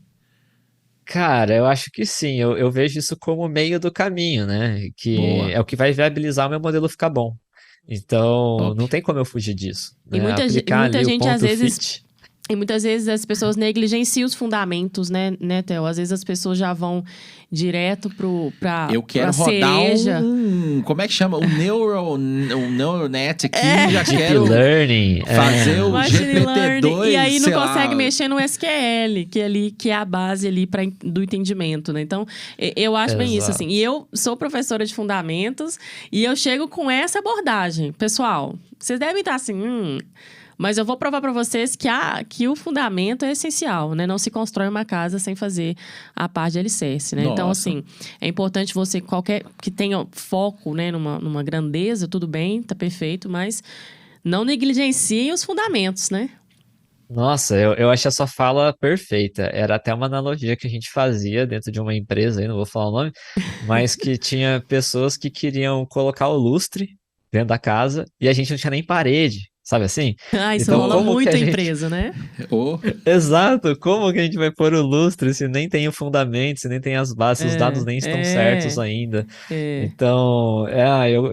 Speaker 3: Cara, eu acho que sim, eu vejo isso como meio do caminho, né? Que
Speaker 2: Boa.
Speaker 3: é o que vai viabilizar o meu modelo ficar bom. Então,
Speaker 2: Top.
Speaker 3: não tem como eu fugir disso,
Speaker 1: E
Speaker 3: né? Aplicar
Speaker 1: muita
Speaker 3: ali o
Speaker 1: gente, às
Speaker 3: ponto
Speaker 1: vezes,
Speaker 3: fit.
Speaker 1: e muitas vezes as pessoas negligenciam os fundamentos, né, Theo? Às vezes as pessoas já vão direto
Speaker 2: Eu
Speaker 1: pra
Speaker 2: quero rodar
Speaker 1: cereja.
Speaker 2: como é que chama? Um neural net aqui, já
Speaker 3: Deep
Speaker 2: quero
Speaker 3: Learning,
Speaker 2: fazer o
Speaker 1: Machine Learning.
Speaker 2: GPT-2,
Speaker 1: E aí não
Speaker 2: sei
Speaker 1: consegue
Speaker 2: lá.
Speaker 1: mexer no SQL, que é a base ali do entendimento, né? Então, eu acho bem isso, assim. E
Speaker 3: exato.
Speaker 1: eu sou professora de fundamentos e eu chego com essa abordagem. Pessoal, vocês devem estar assim, mas eu vou provar para vocês que o fundamento é essencial, né? Não se constrói uma casa sem fazer a parte de alicerce, né? Então,
Speaker 2: Nossa.
Speaker 1: assim, é importante você, qualquer que tenha foco, né, numa grandeza, tudo bem, tá perfeito, mas não negligencie os fundamentos, né?
Speaker 3: Nossa, eu achei a sua fala perfeita. Era até uma analogia que a gente fazia dentro de uma empresa, aí não vou falar o nome, mas que tinha pessoas que queriam colocar o lustre dentro da casa e a gente não tinha nem parede, sabe assim?
Speaker 1: Ah, isso
Speaker 3: Então,
Speaker 1: rola
Speaker 2: Boa.
Speaker 3: como que a
Speaker 1: muito em
Speaker 3: gente.
Speaker 1: empresa, né?
Speaker 2: Ô,
Speaker 3: Exato, como que a gente vai pôr o lustre se nem tem o fundamento, se nem tem as bases, se os dados
Speaker 1: É,
Speaker 3: nem estão certos
Speaker 1: é,
Speaker 3: ainda?
Speaker 1: é.
Speaker 3: Então,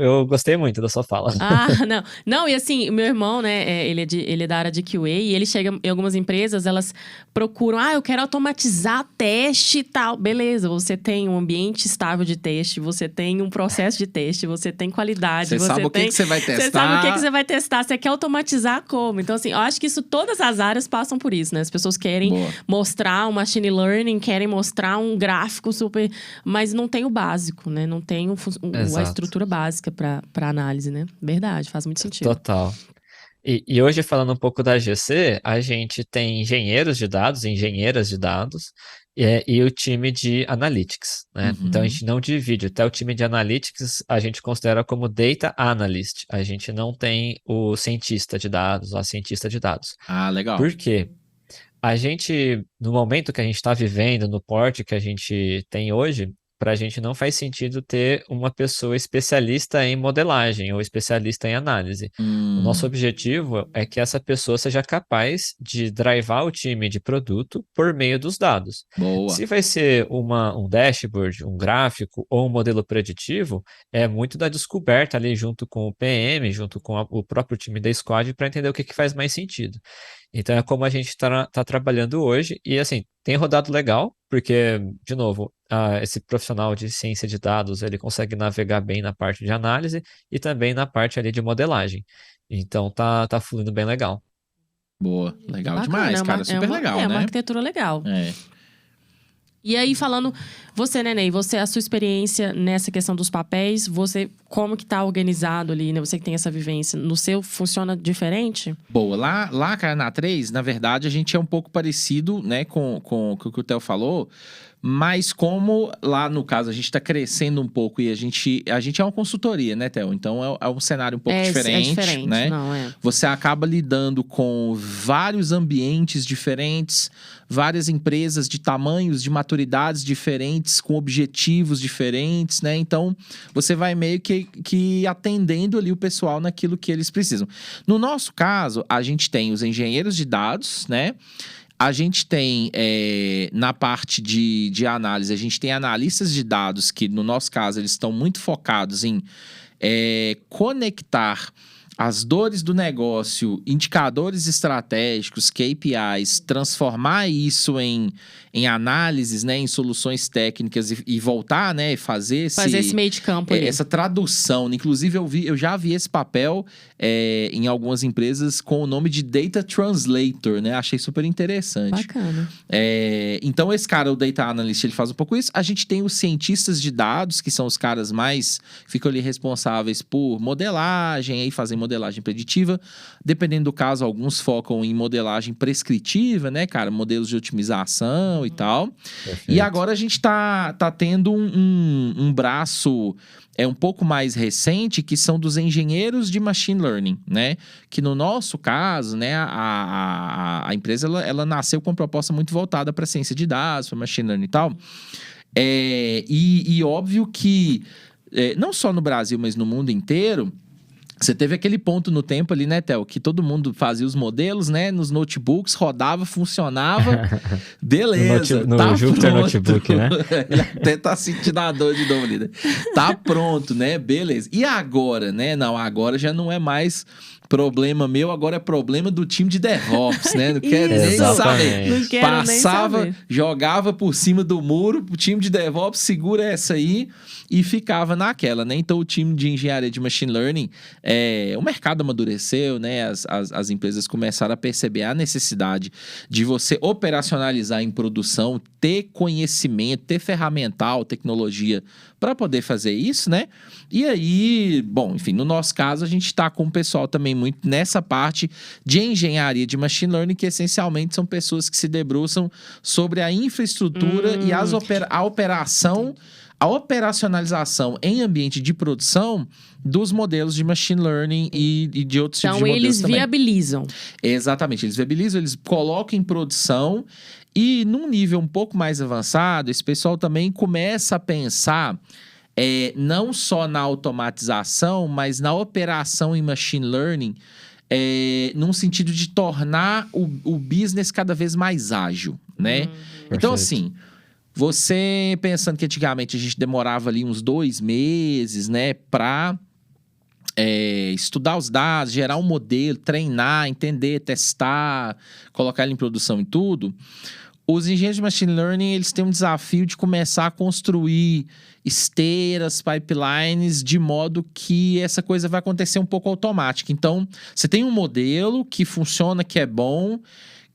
Speaker 3: eu gostei muito da sua fala.
Speaker 1: Ah, não. Não, e assim, o meu irmão, né, ele é da área de QA e ele chega em algumas empresas, elas procuram, eu quero automatizar teste e tal. Beleza, você tem um ambiente estável de teste, você tem um processo de teste, você tem qualidade,
Speaker 2: você sabe o que que você vai
Speaker 1: Você sabe o que
Speaker 2: testar?
Speaker 1: você vai testar, você quer automatizar como? Então, assim, eu acho que isso, todas as áreas passam por isso, né? As pessoas querem
Speaker 2: Boa.
Speaker 1: mostrar um machine learning, querem mostrar um gráfico super. Mas não tem o básico, né? Não tem a
Speaker 3: Exato,
Speaker 1: estrutura básica para análise, né? Verdade, faz muito sentido.
Speaker 3: total. E hoje, falando um pouco da GC, a gente tem engenheiros de dados, engenheiras de dados, e o time de analytics, né? Então, a
Speaker 2: Uhum.
Speaker 3: gente não divide. Até o time de analytics, a gente considera como data analyst. A gente não tem o cientista de dados, a cientista de dados.
Speaker 2: Ah, legal.
Speaker 3: Por quê? A gente, no momento que a gente está vivendo, no porte que a gente tem hoje, para a gente não faz sentido ter uma pessoa especialista em modelagem ou especialista em análise. O nosso
Speaker 2: Hum,
Speaker 3: objetivo é que essa pessoa seja capaz de drivar o time de produto por meio dos dados.
Speaker 2: boa.
Speaker 3: Se vai ser um dashboard, um gráfico ou um modelo preditivo, é muito da descoberta ali junto com o PM, junto com o próprio time da squad, para entender o que faz mais sentido. Então é como a gente está trabalhando hoje, e assim, tem rodado legal, porque, de novo, esse profissional de ciência de dados, ele consegue navegar bem na parte de análise e também na parte ali de modelagem. Então tá fluindo bem legal.
Speaker 2: Boa. Legal
Speaker 1: Bacana,
Speaker 2: demais, cara. Super legal,
Speaker 1: uma
Speaker 2: né?
Speaker 1: arquitetura legal.
Speaker 2: É.
Speaker 1: E aí, falando, você, né, Ney, a sua experiência nessa questão dos papéis, você, como que tá organizado ali, né? Você que tem essa vivência, no seu funciona diferente?
Speaker 2: Boa. Lá, cara, na 3, na verdade, a gente é um pouco parecido, né, com o que o Theo falou. Mas como lá no caso a gente está crescendo um pouco e a gente é uma consultoria, né, Theo? Então é um cenário um pouco
Speaker 1: É
Speaker 2: diferente,
Speaker 1: diferente,
Speaker 2: né?
Speaker 1: não, é.
Speaker 2: Você acaba lidando com vários ambientes diferentes, várias empresas de tamanhos, de maturidades diferentes, com objetivos diferentes, né? Então você vai meio que atendendo ali o pessoal naquilo que eles precisam. No nosso caso, a gente tem os engenheiros de dados, né? A gente tem, na parte de análise, a gente tem analistas de dados que, no nosso caso, eles estão muito focados em conectar as dores do negócio, indicadores estratégicos, KPIs, transformar isso em análises, né, em soluções técnicas e voltar, né, fazer
Speaker 1: esse meio de campo ali.
Speaker 2: essa tradução. Inclusive, eu já vi esse papel em algumas empresas com o nome de Data Translator, né? Achei super interessante.
Speaker 1: Bacana.
Speaker 2: Então, esse cara, o Data Analyst, ele faz um pouco isso. A gente tem os cientistas de dados, que são os caras mais... ficam ali responsáveis por modelagem, aí fazem modelagem preditiva. Dependendo do caso, alguns focam em modelagem prescritiva, né, cara? Modelos de otimização e tal.
Speaker 3: Perfeito.
Speaker 2: E agora a gente tá tendo um braço um pouco mais recente, que são dos engenheiros de machine learning, né? Que no nosso caso, né, a empresa ela nasceu com uma proposta muito voltada para ciência de dados, para machine learning e tal. E óbvio que não só no Brasil, mas no mundo inteiro, você teve aquele ponto no tempo ali, né, Theo? Que todo mundo fazia os modelos, né? Nos notebooks, rodava, funcionava. Beleza.
Speaker 3: No Jupyter
Speaker 2: pronto.
Speaker 3: Notebook, né?
Speaker 2: Ele até tá sentindo a dor de novo ali, né? Tá pronto, né? Beleza. E agora, né? Não, agora já não é mais problema meu, agora é problema do time de DevOps, né? Não quero nem saber.
Speaker 1: Não quero
Speaker 2: Passava,
Speaker 1: nem saber.
Speaker 2: jogava por cima do muro, o time de DevOps segura essa aí e ficava naquela, né? Então, o time de engenharia de machine learning, o mercado amadureceu, né? As empresas começaram a perceber a necessidade de você operacionalizar em produção, ter conhecimento, ter ferramental, tecnologia para poder fazer isso, né? E aí, bom, enfim, no nosso caso, a gente está com o pessoal também muito nessa parte de engenharia de machine learning, que essencialmente são pessoas que se debruçam sobre a infraestrutura e a operação, a operacionalização em ambiente de produção dos modelos de machine learning e de outros tipos de modelos também.
Speaker 1: Então, eles viabilizam.
Speaker 2: Exatamente, eles viabilizam, eles colocam em produção e num nível um pouco mais avançado, esse pessoal também começa a pensar não só na automatização, mas na operação em machine learning, num sentido de tornar o business cada vez mais ágil, né? Então,
Speaker 3: Perfeito.
Speaker 2: assim, você pensando que antigamente a gente demorava ali uns 2 meses, né, para estudar os dados, gerar um modelo, treinar, entender, testar, colocar ele em produção e tudo. Os engenheiros de machine learning, eles têm um desafio de começar a construir esteiras, pipelines, de modo que essa coisa vai acontecer um pouco automática. Então, você tem um modelo que funciona, que é bom,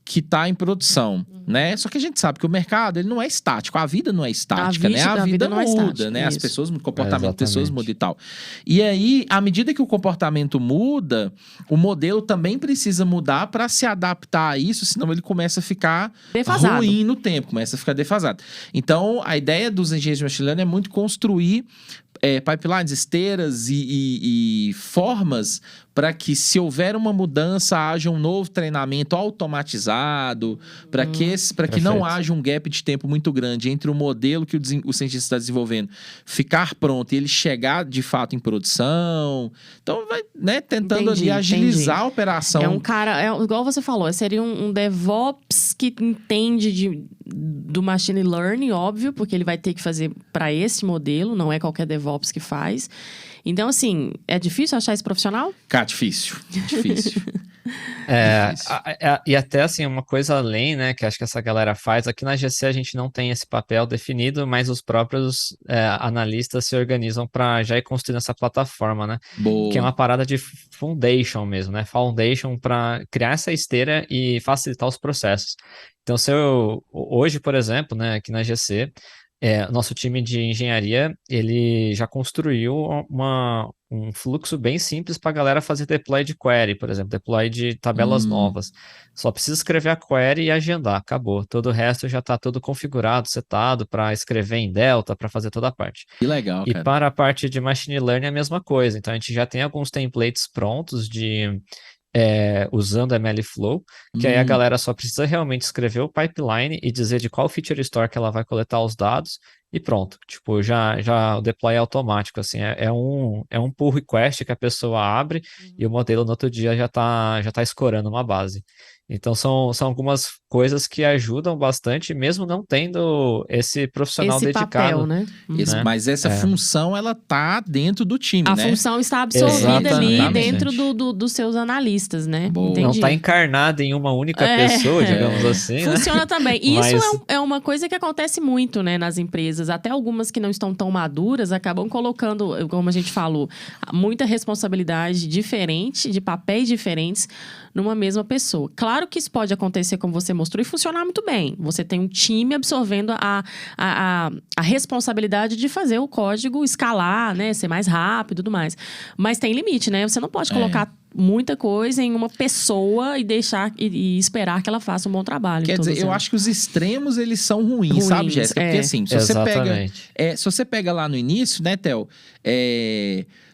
Speaker 2: que está em produção, né? Só que a gente sabe que o mercado, ele não é estático, a vida não é estática, né? A vida
Speaker 1: não é
Speaker 2: muda,
Speaker 1: estática,
Speaker 2: né? As
Speaker 1: isso.
Speaker 2: pessoas, o comportamento das pessoas
Speaker 3: Exatamente.
Speaker 2: muda e tal. E aí, à medida que o comportamento muda, o modelo também precisa mudar para se adaptar a isso, senão ele começa a ficar
Speaker 1: Defasado.
Speaker 2: ruim no tempo, começa a ficar defasado. Então, a ideia dos engenheiros de machine learning é muito construir pipelines, esteiras e formas para que, se houver uma mudança, haja um novo treinamento automatizado, para que não
Speaker 3: Perfeito.
Speaker 2: haja um gap de tempo muito grande entre o modelo que o cientista está desenvolvendo ficar pronto e ele chegar de fato em produção. Então, vai, né, tentando
Speaker 1: Entendi,
Speaker 2: ali agilizar
Speaker 1: entendi.
Speaker 2: a operação.
Speaker 1: É um cara, igual você falou, seria um DevOps que entende do machine learning, óbvio, porque ele vai ter que fazer para esse modelo, não é qualquer DevOps que faz. Então, assim, é difícil achar esse profissional?
Speaker 2: Cara, difícil. Difícil.
Speaker 3: E até assim, uma coisa além, né, que acho que essa galera faz, aqui na GC a gente não tem esse papel definido, mas os próprios analistas se organizam para já ir construindo essa plataforma, né?
Speaker 2: Boa.
Speaker 3: Que é uma parada de foundation mesmo, né? Foundation para criar essa esteira e facilitar os processos. Então, hoje, por exemplo, né, aqui na GC, nosso time de engenharia, ele já construiu um fluxo bem simples para a galera fazer deploy de query, por exemplo, deploy de tabelas novas. Só precisa escrever a query e agendar, acabou. Todo o resto já está todo configurado, setado para escrever em Delta, para fazer toda a parte.
Speaker 2: Que legal,
Speaker 3: E
Speaker 2: cara.
Speaker 3: para a parte de machine learning é a mesma coisa. Então, a gente já tem alguns templates prontos usando MLflow, que aí a galera só precisa realmente escrever o pipeline e dizer de qual feature store que ela vai coletar os dados e pronto. Tipo, já o deploy é automático, assim, é um pull request que a pessoa abre e o modelo no outro dia já tá escorando uma base. Então, são algumas coisas que ajudam bastante, mesmo não tendo esse profissional
Speaker 1: Esse
Speaker 3: dedicado.
Speaker 1: papel, né?
Speaker 3: Né?
Speaker 2: Mas essa função, ela tá dentro do time,
Speaker 1: A
Speaker 2: né?
Speaker 1: função está absorvida ali
Speaker 3: Exatamente.
Speaker 1: dentro dos seus analistas, né?
Speaker 2: Boa.
Speaker 1: Entendi.
Speaker 3: Não está encarnada em uma única pessoa, digamos assim, né?
Speaker 1: Funciona também. Isso
Speaker 3: Mas-
Speaker 1: é uma coisa que acontece muito, né, nas empresas. Até algumas que não estão tão maduras acabam colocando, como a gente falou, muita responsabilidade diferente, de papéis diferentes, numa mesma pessoa. Claro que isso pode acontecer, como você mostrou, e funcionar muito bem. Você tem um time absorvendo a responsabilidade de fazer o código escalar, né, ser mais rápido e tudo mais. Mas tem limite, né? Você não pode colocar muita coisa em uma pessoa e deixar e esperar que ela faça um bom trabalho.
Speaker 2: Quer dizer, eu acho que os extremos, eles são ruins, sabe, Jéssica? Porque assim, se você pega lá no início, né, Theo?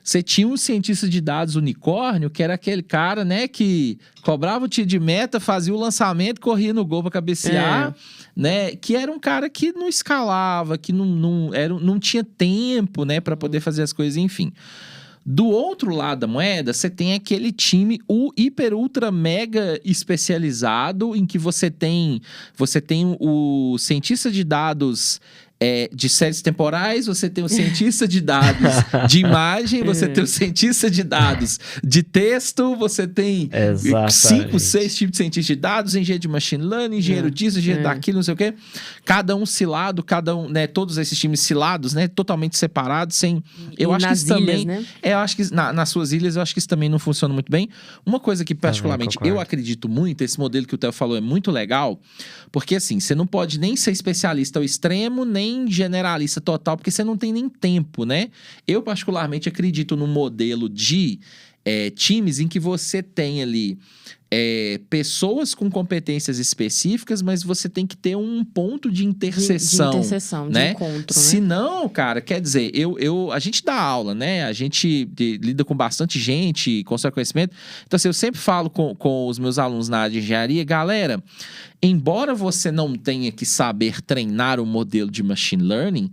Speaker 2: Você tinha um cientista de dados unicórnio, que era aquele cara, né, que cobrava o tiro de meta, fazia o lançamento, corria no gol pra cabecear, né? Que era um cara que não escalava, que não tinha tempo, né, pra poder fazer as coisas, enfim. Do outro lado da moeda, você tem aquele time hiper, ultra, mega especializado, em que você tem o cientista de dados de séries temporais, você tem o cientista de dados de imagem, você tem o cientista de dados de texto, você tem 5, 6 tipos de cientista de dados, engenheiro de machine learning, engenheiro disso, engenheiro daquilo, não sei o quê. Cada um cilado, né, todos esses times cilados, né, totalmente separados, eu acho que isso também, né? Eu acho que nas suas ilhas, eu acho que isso também não funciona muito bem. Uma coisa que particularmente eu acredito muito, esse modelo que o Theo falou é muito legal, porque assim, você não pode nem ser especialista ao extremo, nem generalista total, porque você não tem nem tempo, né? Eu particularmente acredito no modelo de times em que você tem ali pessoas com competências específicas, mas você tem que ter um ponto de interseção.
Speaker 1: De interseção,
Speaker 2: né?
Speaker 1: De encontro,
Speaker 2: Se não, cara, quer dizer, a gente dá aula, né? A gente lida com bastante gente, constrói conhecimento. Então, assim, eu sempre falo com os meus alunos na área de engenharia, galera, embora você não tenha que saber treinar o modelo de machine learning,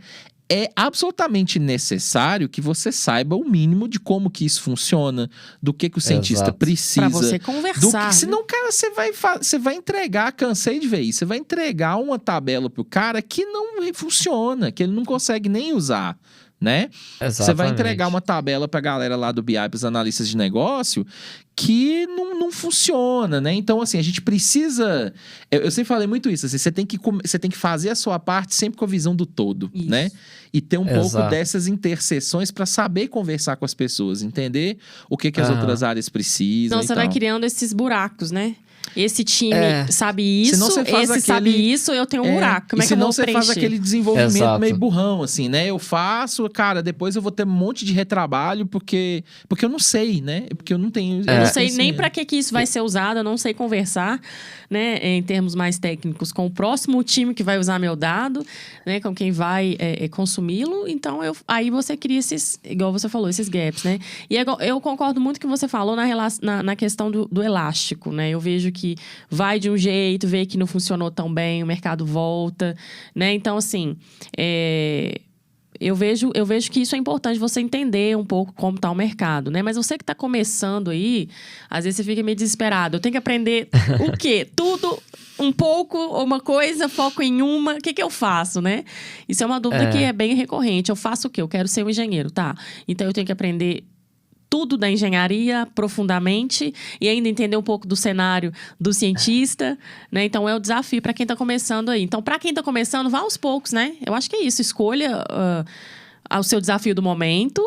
Speaker 2: é absolutamente necessário que você saiba o mínimo de como que isso funciona, do que o cientista precisa.
Speaker 1: Pra você conversar.
Speaker 2: Senão, cara, você vai entregar, cansei de ver isso, você vai entregar uma tabela pro cara que não funciona, que ele não consegue nem usar, né? Você vai entregar uma tabela pra galera lá do BI, pros analistas de negócio, que não funciona, né? Então, assim, a gente precisa... Eu sempre falei muito isso, assim, você tem que fazer a sua parte sempre com a visão do todo, né? E ter um pouco dessas interseções para saber conversar com as pessoas, entender o que as outras áreas precisam.
Speaker 1: Então, você vai criando esses buracos, né? Esse time sabe isso, sabe isso, eu tenho um buraco. Como é que eu vou preencher?
Speaker 2: Senão você faz aquele desenvolvimento meio burrão, assim, né? Eu faço, cara, depois eu vou ter um monte de retrabalho porque eu não sei, né? Porque eu não tenho...
Speaker 1: Eu não sei nem para que isso vai ser usado, eu não sei conversar, né? Em termos mais técnicos, com o próximo time que vai usar meu dado, né? Com quem vai consumi-lo. Então, aí você cria esses, igual você falou, esses gaps, né? E eu concordo muito com o que você falou na questão do elástico, né? Eu vejo que vai de um jeito, vê que não funcionou tão bem, o mercado volta, né? Então, assim, eu vejo que isso é importante, você entender um pouco como está o mercado, né? Mas você que está começando aí, às vezes você fica meio desesperado. Eu tenho que aprender o quê? Tudo, um pouco, uma coisa, foco em uma. O que eu faço, né? Isso é uma dúvida que é bem recorrente. Eu faço o quê? Eu quero ser um engenheiro, tá? Então, eu tenho que aprender tudo da engenharia profundamente e ainda entender um pouco do cenário do cientista, né? Então, é o desafio para quem está começando aí. Então, para quem está começando, vá aos poucos, né? Eu acho que é isso. Escolha o seu desafio do momento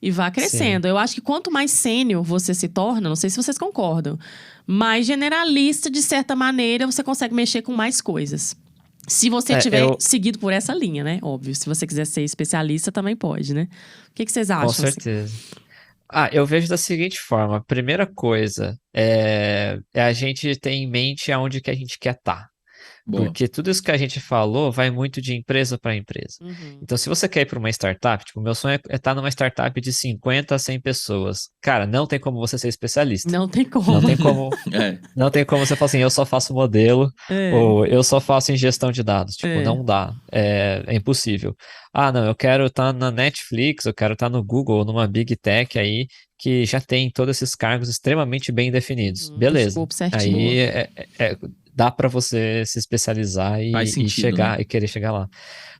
Speaker 1: e vá crescendo. Sim. Eu acho que quanto mais sênior você se torna, não sei se vocês concordam, mais generalista, de certa maneira, você consegue mexer com mais coisas. Se você tiver seguido por essa linha, né? Óbvio. Se você quiser ser especialista, também pode, né? O que vocês acham?
Speaker 3: Com certeza. Eu vejo da seguinte forma. A primeira coisa é a gente ter em mente aonde que a gente quer estar.
Speaker 2: Boa.
Speaker 3: Porque tudo isso que a gente falou vai muito de empresa para empresa.
Speaker 1: Uhum.
Speaker 3: Então, se você quer ir para uma startup, tipo, meu sonho é estar numa startup de 50 a 100 pessoas. Cara, não tem como você ser especialista.
Speaker 1: Não tem como.
Speaker 3: Não tem como,
Speaker 2: É.
Speaker 3: não tem como você falar assim, eu só faço modelo, ou eu só faço ingestão de dados. Tipo, não dá. É impossível. Ah, não, eu quero estar na Netflix, eu quero estar no Google, numa Big Tech aí, que já tem todos esses cargos extremamente bem definidos. Beleza.
Speaker 1: Escopo certinho.
Speaker 3: Aí dá para você se especializar
Speaker 2: Faz
Speaker 3: e
Speaker 2: sentido,
Speaker 3: chegar
Speaker 2: né?
Speaker 3: e querer chegar lá.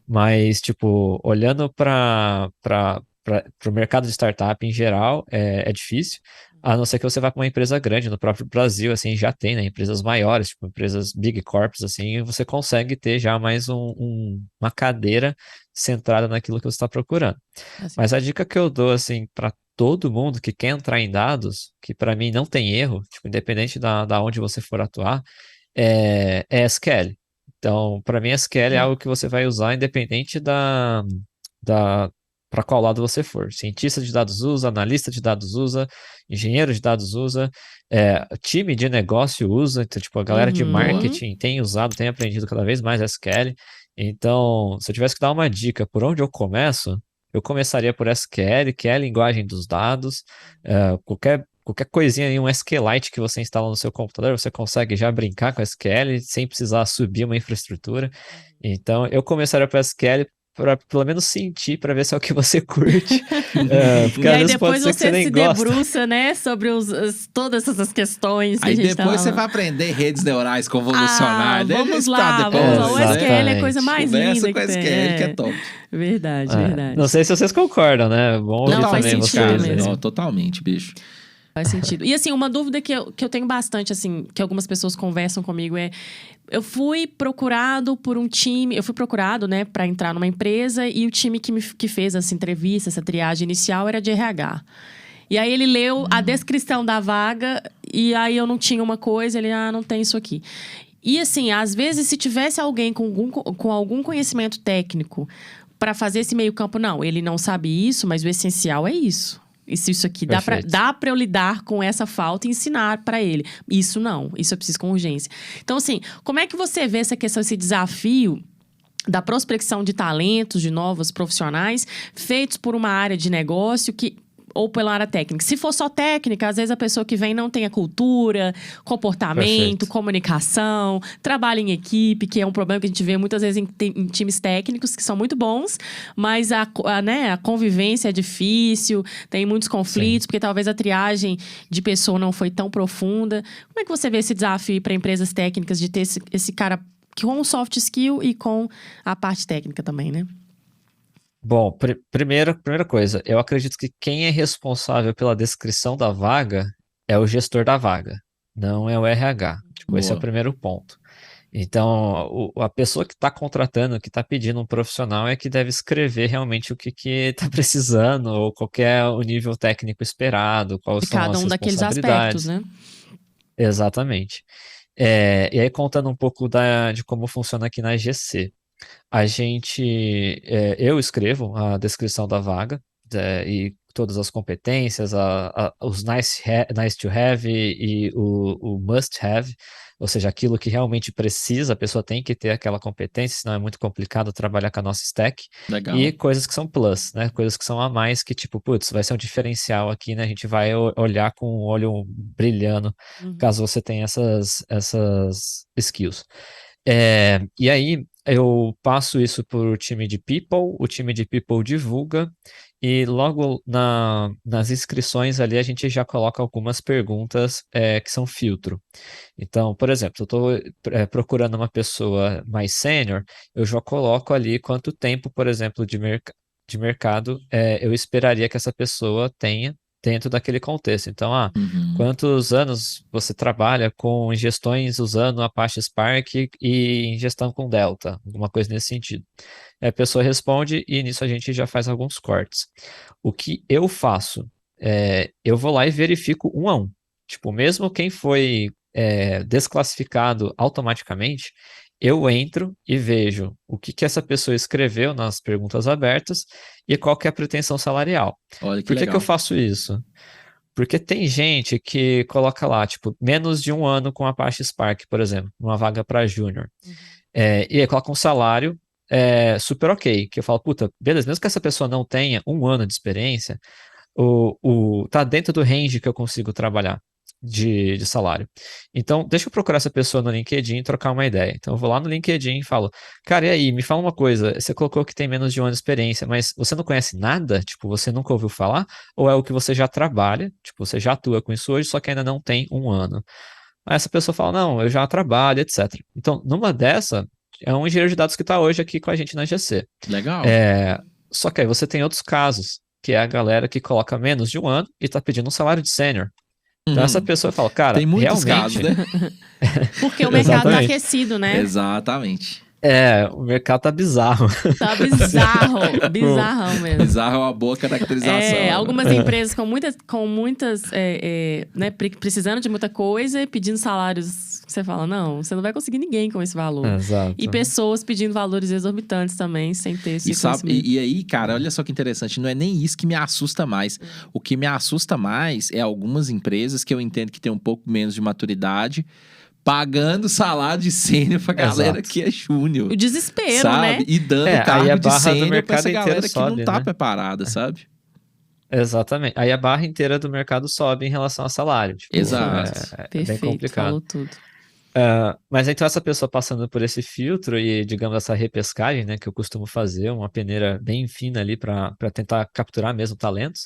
Speaker 3: Mas, tipo, olhando para o mercado de startup em geral, é difícil, a não ser que você vá para uma empresa grande, no próprio Brasil, assim, já tem, né? Empresas maiores, tipo, empresas big corps, assim, e você consegue ter já mais uma cadeira centrada naquilo que você está procurando.
Speaker 1: Assim.
Speaker 3: Mas a dica que eu dou, assim, para todo mundo que quer entrar em dados, que para mim não tem erro, tipo, independente da onde você for atuar, é SQL. Então, para mim, SQL é algo que você vai usar independente da para qual lado você for. Cientista de dados usa, analista de dados usa, engenheiro de dados usa, time de negócio usa, então, tipo, a galera de marketing tem usado, tem aprendido cada vez mais SQL. Então, se eu tivesse que dar uma dica por onde eu começo, eu começaria por SQL, que é a linguagem dos dados. Qualquer coisinha aí, um SQLite que você instala no seu computador, você consegue já brincar com SQL sem precisar subir uma infraestrutura. Então, eu começaria por SQL para pelo menos sentir, para ver se é o que você curte. Porque
Speaker 1: E
Speaker 3: às
Speaker 1: aí
Speaker 3: vezes pode
Speaker 1: depois
Speaker 3: ser que você
Speaker 1: você
Speaker 3: nem
Speaker 1: se
Speaker 3: gosta.
Speaker 1: debruça, né, sobre todas essas questões que
Speaker 2: Aí
Speaker 1: a gente
Speaker 2: depois você
Speaker 1: tá...
Speaker 2: vai aprender redes neurais convolucionar. Deixa
Speaker 1: vamos
Speaker 2: isso pra
Speaker 1: lá,
Speaker 2: depois,
Speaker 1: vamos lá. O
Speaker 2: né?
Speaker 1: SQL é a coisa mais
Speaker 2: Conversa
Speaker 1: linda
Speaker 2: com
Speaker 1: que tem.
Speaker 2: SQL, que é top.
Speaker 1: Verdade, verdade.
Speaker 3: Não sei se vocês concordam, né? Bom ouvir
Speaker 1: Não, faz
Speaker 3: também
Speaker 1: sentido
Speaker 3: vocês.
Speaker 1: mesmo.
Speaker 2: Não, totalmente, bicho.
Speaker 1: Faz sentido. E assim, uma dúvida que eu tenho bastante, assim, que algumas pessoas conversam comigo é... Eu fui procurado por um time... Eu fui procurado, né, pra entrar numa empresa e o time que fez essa entrevista, essa triagem inicial era de RH. E aí ele leu a descrição da vaga e aí eu não tinha uma coisa, ele, não tem isso aqui. E assim, às vezes, se tivesse alguém com algum conhecimento técnico pra fazer esse meio campo, não, ele não sabe isso, mas o essencial é isso. Isso aqui
Speaker 3: Perfeito.
Speaker 1: dá pra eu lidar com essa falta e ensinar pra ele. Isso não, isso eu preciso com urgência. Então, assim, como é que você vê essa questão, esse desafio da prospecção de talentos, de novos profissionais, feitos por uma área de negócio ou pela área técnica? Se for só técnica, às vezes a pessoa que vem não tem a cultura, comportamento,
Speaker 3: Perfeito.
Speaker 1: comunicação, trabalho em equipe, que é um problema que a gente vê muitas vezes em times técnicos, que são muito bons, mas a convivência é difícil, tem muitos conflitos, porque talvez a triagem de pessoa não foi tão profunda. Como é que você vê esse desafio para empresas técnicas de ter esse cara com soft skill e com a parte técnica também, né?
Speaker 3: Bom, primeira coisa, eu acredito que quem é responsável pela descrição da vaga é o gestor da vaga, não é o RH. Tipo, esse é o
Speaker 2: Boa.
Speaker 3: primeiro ponto. Então, a pessoa que está contratando, que está pedindo um profissional, é que deve escrever realmente o que está precisando, ou qual que é o nível técnico esperado, quais
Speaker 1: De
Speaker 3: são
Speaker 1: cada
Speaker 3: as
Speaker 1: um daqueles aspectos,
Speaker 3: responsabilidades.
Speaker 1: né?
Speaker 3: Exatamente. E aí, contando um pouco de como funciona aqui na GC. Eu escrevo a descrição da vaga e todas as competências, os nice to have e o must have, ou seja, aquilo que realmente precisa, a pessoa tem que ter aquela competência, senão é muito complicado trabalhar com a nossa stack.
Speaker 2: Legal.
Speaker 3: E coisas que são plus, né? Coisas que são a mais que, tipo, putz, vai ser um diferencial aqui, né? A gente vai olhar com o olho brilhando, caso você tenha essas skills. E aí, eu passo isso para o time de People, o time de People divulga, e logo nas inscrições ali a gente já coloca algumas perguntas que são filtro. Então, por exemplo, eu estou procurando uma pessoa mais sênior, eu já coloco ali quanto tempo, por exemplo, de mercado eu esperaria que essa pessoa tenha dentro daquele contexto. Então, quantos anos você trabalha com ingestões usando Apache Spark e ingestão com Delta? Alguma coisa nesse sentido. A pessoa responde e nisso a gente já faz alguns cortes. O que eu faço? Eu vou lá e verifico um a um. Tipo, mesmo quem foi desclassificado automaticamente, eu entro e vejo o que essa pessoa escreveu nas perguntas abertas e qual que é a pretensão salarial.
Speaker 2: Olha que
Speaker 3: Por que
Speaker 2: legal.
Speaker 3: eu faço isso? Porque tem gente que coloca lá, tipo, menos de um ano com Apache Spark, por exemplo, uma vaga para júnior. E aí coloca um salário super ok, que eu falo, puta, beleza, mesmo que essa pessoa não tenha 1 ano de experiência, tá dentro do range que eu consigo trabalhar de salário. Então, deixa eu procurar essa pessoa no LinkedIn e trocar uma ideia. Então, eu vou lá no LinkedIn e falo, cara, e aí, me fala uma coisa, você colocou que tem menos de 1 ano de experiência, mas você não conhece nada? Tipo, você nunca ouviu falar? Ou é o que você já trabalha, tipo, você já atua com isso hoje, só que ainda não tem 1 ano? Aí essa pessoa fala, não, eu já trabalho, etc. Então, numa dessa, é um engenheiro de dados que está hoje aqui com a gente na GC.
Speaker 2: Legal.
Speaker 3: Só que aí você tem outros casos, que é a galera que coloca menos de 1 ano e está pedindo um salário de sênior. Então essa pessoa fala, cara,
Speaker 2: tem muitos
Speaker 3: realmente...
Speaker 2: casos, né?
Speaker 1: Porque o mercado tá aquecido, né?
Speaker 2: Exatamente.
Speaker 3: O mercado tá bizarro.
Speaker 1: Tá bizarro, bizarrão mesmo.
Speaker 2: Bizarro é uma boa caracterização.
Speaker 1: Algumas empresas com muitas né, precisando de muita coisa e pedindo salários, você fala, não, você não vai conseguir ninguém com esse valor.
Speaker 3: Exato.
Speaker 1: E pessoas pedindo valores exorbitantes também, sem ter esse conhecimento.
Speaker 2: E aí, cara, olha só que interessante, não é nem isso que me assusta mais. O que me assusta mais é algumas empresas que eu entendo que tem um pouco menos de maturidade, pagando salário de sênior pra galera que é júnior.
Speaker 1: O desespero,
Speaker 2: sabe?
Speaker 1: né?
Speaker 2: E dando cargo de sênior pra essa galera que
Speaker 3: sobe,
Speaker 2: não tá
Speaker 3: né?
Speaker 2: preparada, sabe?
Speaker 3: Exatamente. Aí a barra inteira do mercado sobe em relação ao salário. Tipo,
Speaker 2: Exato.
Speaker 3: É bem complicado.
Speaker 1: Falou tudo.
Speaker 3: Mas então essa pessoa passando por esse filtro e, digamos, essa repescagem, né, que eu costumo fazer, uma peneira bem fina ali para tentar capturar mesmo talentos,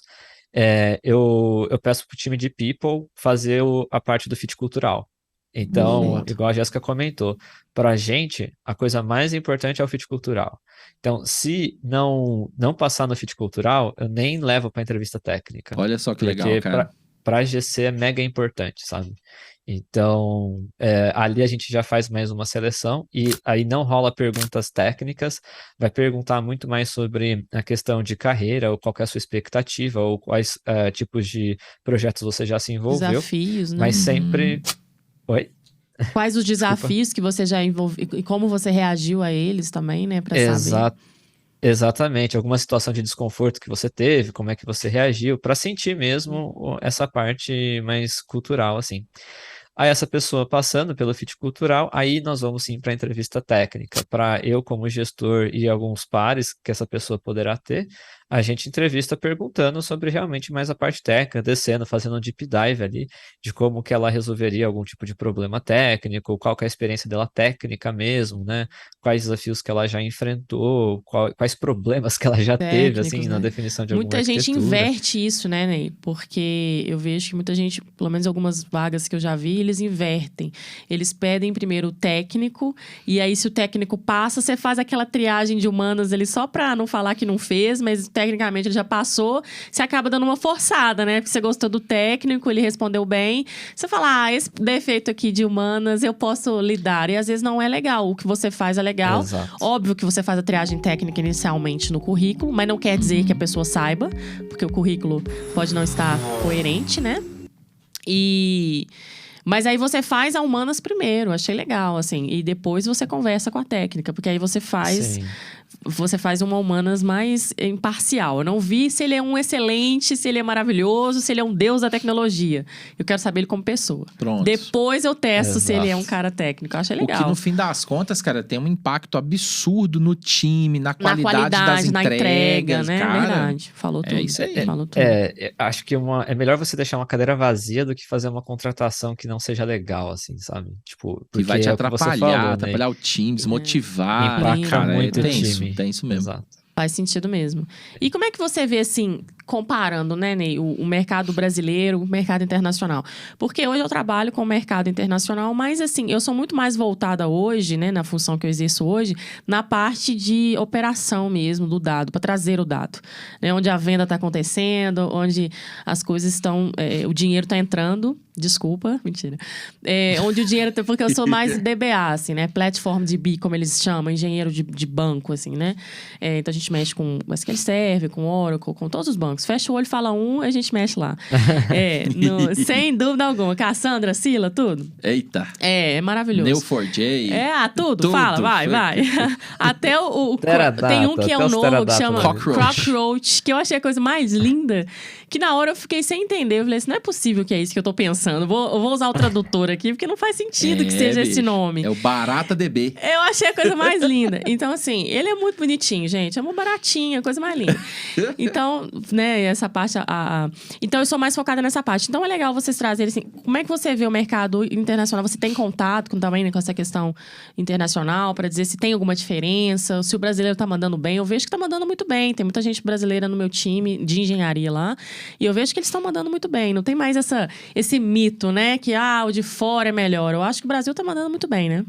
Speaker 3: eu peço pro time de People fazer a parte do fit cultural. Então, igual a Jéssica comentou, para a gente, a coisa mais importante é o fit cultural. Então, se não passar no fit cultural, eu nem levo para entrevista técnica.
Speaker 2: Olha só que
Speaker 3: porque
Speaker 2: legal, cara.
Speaker 3: Para a GC é mega importante, sabe? Então, ali a gente já faz mais uma seleção e aí não rola perguntas técnicas, vai perguntar muito mais sobre a questão de carreira, ou qual que é a sua expectativa, ou quais tipos de projetos você já se envolveu.
Speaker 1: Desafios, né?
Speaker 3: Mas sempre... Oi?
Speaker 1: Quais os desafios que você já envolveu e como você reagiu a eles também, né? Pra saber.
Speaker 3: Exatamente. Alguma situação de desconforto que você teve, como é que você reagiu, para sentir mesmo essa parte mais cultural, assim. Aí essa pessoa passando pelo fit cultural, aí nós vamos sim para a entrevista técnica. Para eu, como gestor, e alguns pares que essa pessoa poderá ter, a gente entrevista perguntando sobre realmente mais a parte técnica, descendo, fazendo um deep dive ali, de como que ela resolveria algum tipo de problema técnico, qual que é a experiência dela técnica mesmo, né? Quais desafios que ela já enfrentou, quais problemas que ela já teve, assim, na definição de alguma arquitetura.
Speaker 1: Muita gente inverte isso, né, Ney? Porque eu vejo que muita gente, pelo menos algumas vagas que eu já vi, eles invertem. Eles pedem primeiro o técnico, e aí se o técnico passa, você faz aquela triagem de humanas ali só pra não falar que não fez, mas tecnicamente ele já passou, você acaba dando uma forçada, né? Porque você gostou do técnico, ele respondeu bem. Você fala, esse defeito aqui de humanas eu posso lidar. E às vezes não é legal. O que você faz é legal.
Speaker 3: Exato.
Speaker 1: Óbvio que você faz a triagem técnica inicialmente no currículo, mas não quer dizer que a pessoa saiba, porque o currículo pode não estar coerente, né? Mas aí você faz a humanas primeiro, achei legal, assim. E depois você conversa com a técnica, porque aí você faz uma humanas mais imparcial. Eu não vi se ele é um excelente, se ele é maravilhoso, se ele é um deus da tecnologia. Eu quero saber ele como pessoa.
Speaker 2: Pronto.
Speaker 1: Depois eu testo se ele é um cara técnico. Eu achei legal.
Speaker 2: O que, no fim das contas, cara, tem um impacto absurdo no time, na qualidade das entregas,
Speaker 1: na entrega, né?
Speaker 2: Cara,
Speaker 1: verdade. Falou tudo.
Speaker 2: É isso aí.
Speaker 1: Falou tudo.
Speaker 3: Acho que é melhor você deixar uma cadeira vazia do que fazer uma contratação que não seja legal, assim, sabe? Tipo,
Speaker 2: que vai te atrapalhar,
Speaker 3: atrapalhar
Speaker 2: o time, desmotivar.
Speaker 3: Impacta muito o time.
Speaker 2: Tem isso mesmo.
Speaker 3: Exato.
Speaker 1: Faz sentido mesmo. E como é que você vê, assim, comparando, né, Ney, o mercado brasileiro, o mercado internacional? Porque hoje eu trabalho com o mercado internacional, mas, assim, eu sou muito mais voltada hoje, né, na função que eu exerço hoje, na parte de operação mesmo do dado, para trazer o dado. Né, onde a venda está acontecendo, onde as coisas estão... o dinheiro está entrando. Desculpa, mentira. Onde o dinheiro... Porque eu sou mais DBA, assim, né? Platform DB, como eles chamam, engenheiro de banco, assim, né? Então, a gente mexe com SQL Server, com Oracle, com todos os bancos. Fecha o olho, fala a gente mexe lá. Sem dúvida alguma. Cassandra, Sila, tudo.
Speaker 2: Eita.
Speaker 1: É maravilhoso.
Speaker 2: Neo4j.
Speaker 1: Tudo. Fala, vai. Até tem um que é um novo, que chama Cockroach, que eu achei a coisa mais linda, que na hora eu fiquei sem entender. Eu falei assim, não é possível que é isso que eu tô pensando. pensando. Eu vou usar o tradutor aqui, porque não faz sentido que seja esse nome.
Speaker 2: É o BarataDB.
Speaker 1: Eu achei a coisa mais linda. Então, assim, ele é muito bonitinho, gente. É uma baratinha, coisa mais linda. Então, né, essa parte... Então, eu sou mais focada nessa parte. Então, é legal vocês trazerem, assim... Como é que você vê o mercado internacional? Você tem contato também, né, com essa questão internacional para dizer se tem alguma diferença? Se o brasileiro tá mandando bem? Eu vejo que tá mandando muito bem. Tem muita gente brasileira no meu time de engenharia lá. E eu vejo que eles estão mandando muito bem. Não tem mais esse mito, né? Que, o de fora é melhor. Eu acho que o Brasil tá mandando muito bem, né?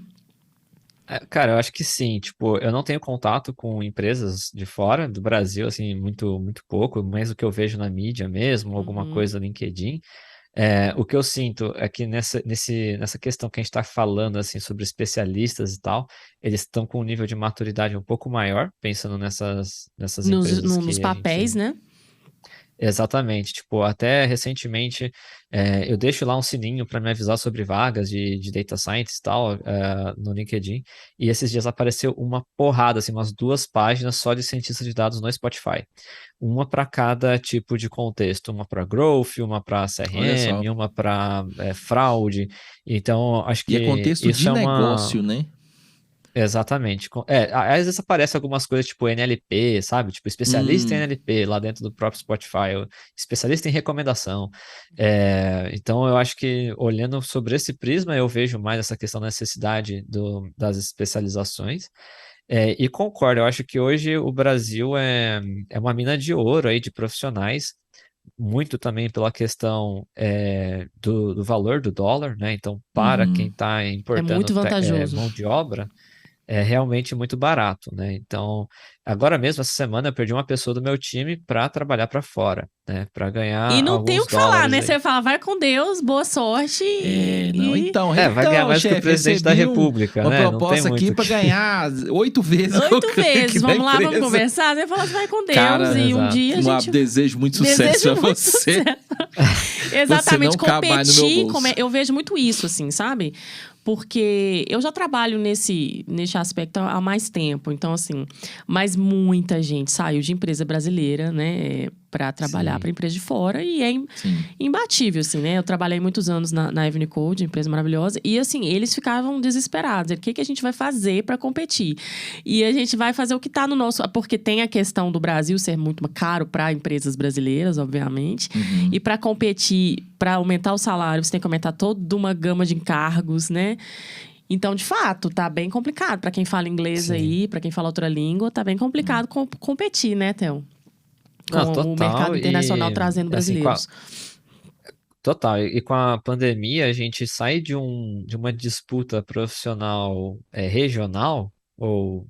Speaker 3: Cara, eu acho que sim. Tipo, eu não tenho contato com empresas de fora do Brasil, assim, muito, muito pouco. Mais do que eu vejo na mídia mesmo, alguma coisa no LinkedIn. O que eu sinto é que nessa questão que a gente está falando, assim, sobre especialistas e tal, eles estão com um nível de maturidade um pouco maior, pensando nessas empresas que
Speaker 1: Nos
Speaker 3: a
Speaker 1: papéis,
Speaker 3: gente...
Speaker 1: né?
Speaker 3: Exatamente, tipo, até recentemente eu deixo lá um sininho para me avisar sobre vagas de data science e tal, no LinkedIn, e esses dias apareceu uma porrada, assim, umas 2 páginas só de cientista de dados no Spotify. Uma para cada tipo de contexto, uma para growth, uma para
Speaker 2: Olha só.
Speaker 3: CRM, uma para fraude. Então, acho
Speaker 2: E é
Speaker 3: que
Speaker 2: contexto
Speaker 3: isso
Speaker 2: de
Speaker 3: é uma...
Speaker 2: negócio, né?
Speaker 3: Exatamente. Às vezes aparece algumas coisas tipo NLP, sabe? Tipo, especialista em NLP lá dentro do próprio Spotify, ou especialista em recomendação. Então, eu acho que olhando sobre esse prisma, eu vejo mais essa questão da necessidade das especializações. E concordo, eu acho que hoje o Brasil é uma mina de ouro aí de profissionais, muito também pela questão do valor do dólar, né? Então, para quem
Speaker 2: Uhum.
Speaker 3: está
Speaker 1: É
Speaker 3: importando
Speaker 1: muito vantajoso.
Speaker 3: mão de obra, é realmente muito barato, né? Então, agora mesmo, essa semana, eu perdi uma pessoa do meu time para trabalhar para fora, né? Para
Speaker 1: E
Speaker 3: ganhar
Speaker 1: não tem o
Speaker 3: alguns
Speaker 1: que falar,
Speaker 3: dólares
Speaker 1: né?
Speaker 3: aí.
Speaker 1: Você fala, vai com Deus, boa sorte
Speaker 2: Não, então,
Speaker 3: Vai ganhar mais que o
Speaker 2: chefe,
Speaker 3: presidente da
Speaker 2: recebi
Speaker 3: República,
Speaker 2: uma
Speaker 3: né? Não tem
Speaker 2: proposta aqui
Speaker 3: muito o
Speaker 2: para
Speaker 3: que...
Speaker 2: ganhar 8 vezes o
Speaker 1: 8
Speaker 2: clique
Speaker 1: vezes.
Speaker 2: da
Speaker 1: Vamos lá, vamos
Speaker 2: empresa.
Speaker 1: conversar. Você fala, você vai com Deus.
Speaker 2: Cara,
Speaker 1: e um
Speaker 3: exato.
Speaker 1: dia a gente...
Speaker 2: Desejo muito sucesso
Speaker 1: Desejo
Speaker 2: pra
Speaker 1: muito
Speaker 2: você.
Speaker 1: sucesso. Exatamente,
Speaker 2: Você não cabe mais no meu
Speaker 1: competir.
Speaker 2: bolso.
Speaker 1: Eu vejo muito isso, assim, sabe? Porque eu já trabalho nesse aspecto há mais tempo. Então, assim, mas muita gente saiu de empresa brasileira, né? Para trabalhar para empresa de fora. E é imbatível, assim, né? Eu trabalhei muitos anos na Avenue Code, empresa maravilhosa. E, assim, eles ficavam desesperados. O que a gente vai fazer para competir? E a gente vai fazer o que está no nosso... Porque tem a questão do Brasil ser muito caro para empresas brasileiras, obviamente. E para competir, para aumentar o salário, você tem que aumentar toda uma gama de encargos, né? Então, de fato, tá bem complicado. Para quem fala inglês aí, para quem fala outra língua, tá bem complicado competir, né, Theo? Com
Speaker 3: Não,
Speaker 1: o mercado internacional
Speaker 3: e,
Speaker 1: trazendo
Speaker 3: assim,
Speaker 1: brasileiros.
Speaker 3: Total, e com a pandemia a gente sai de uma disputa profissional regional, ou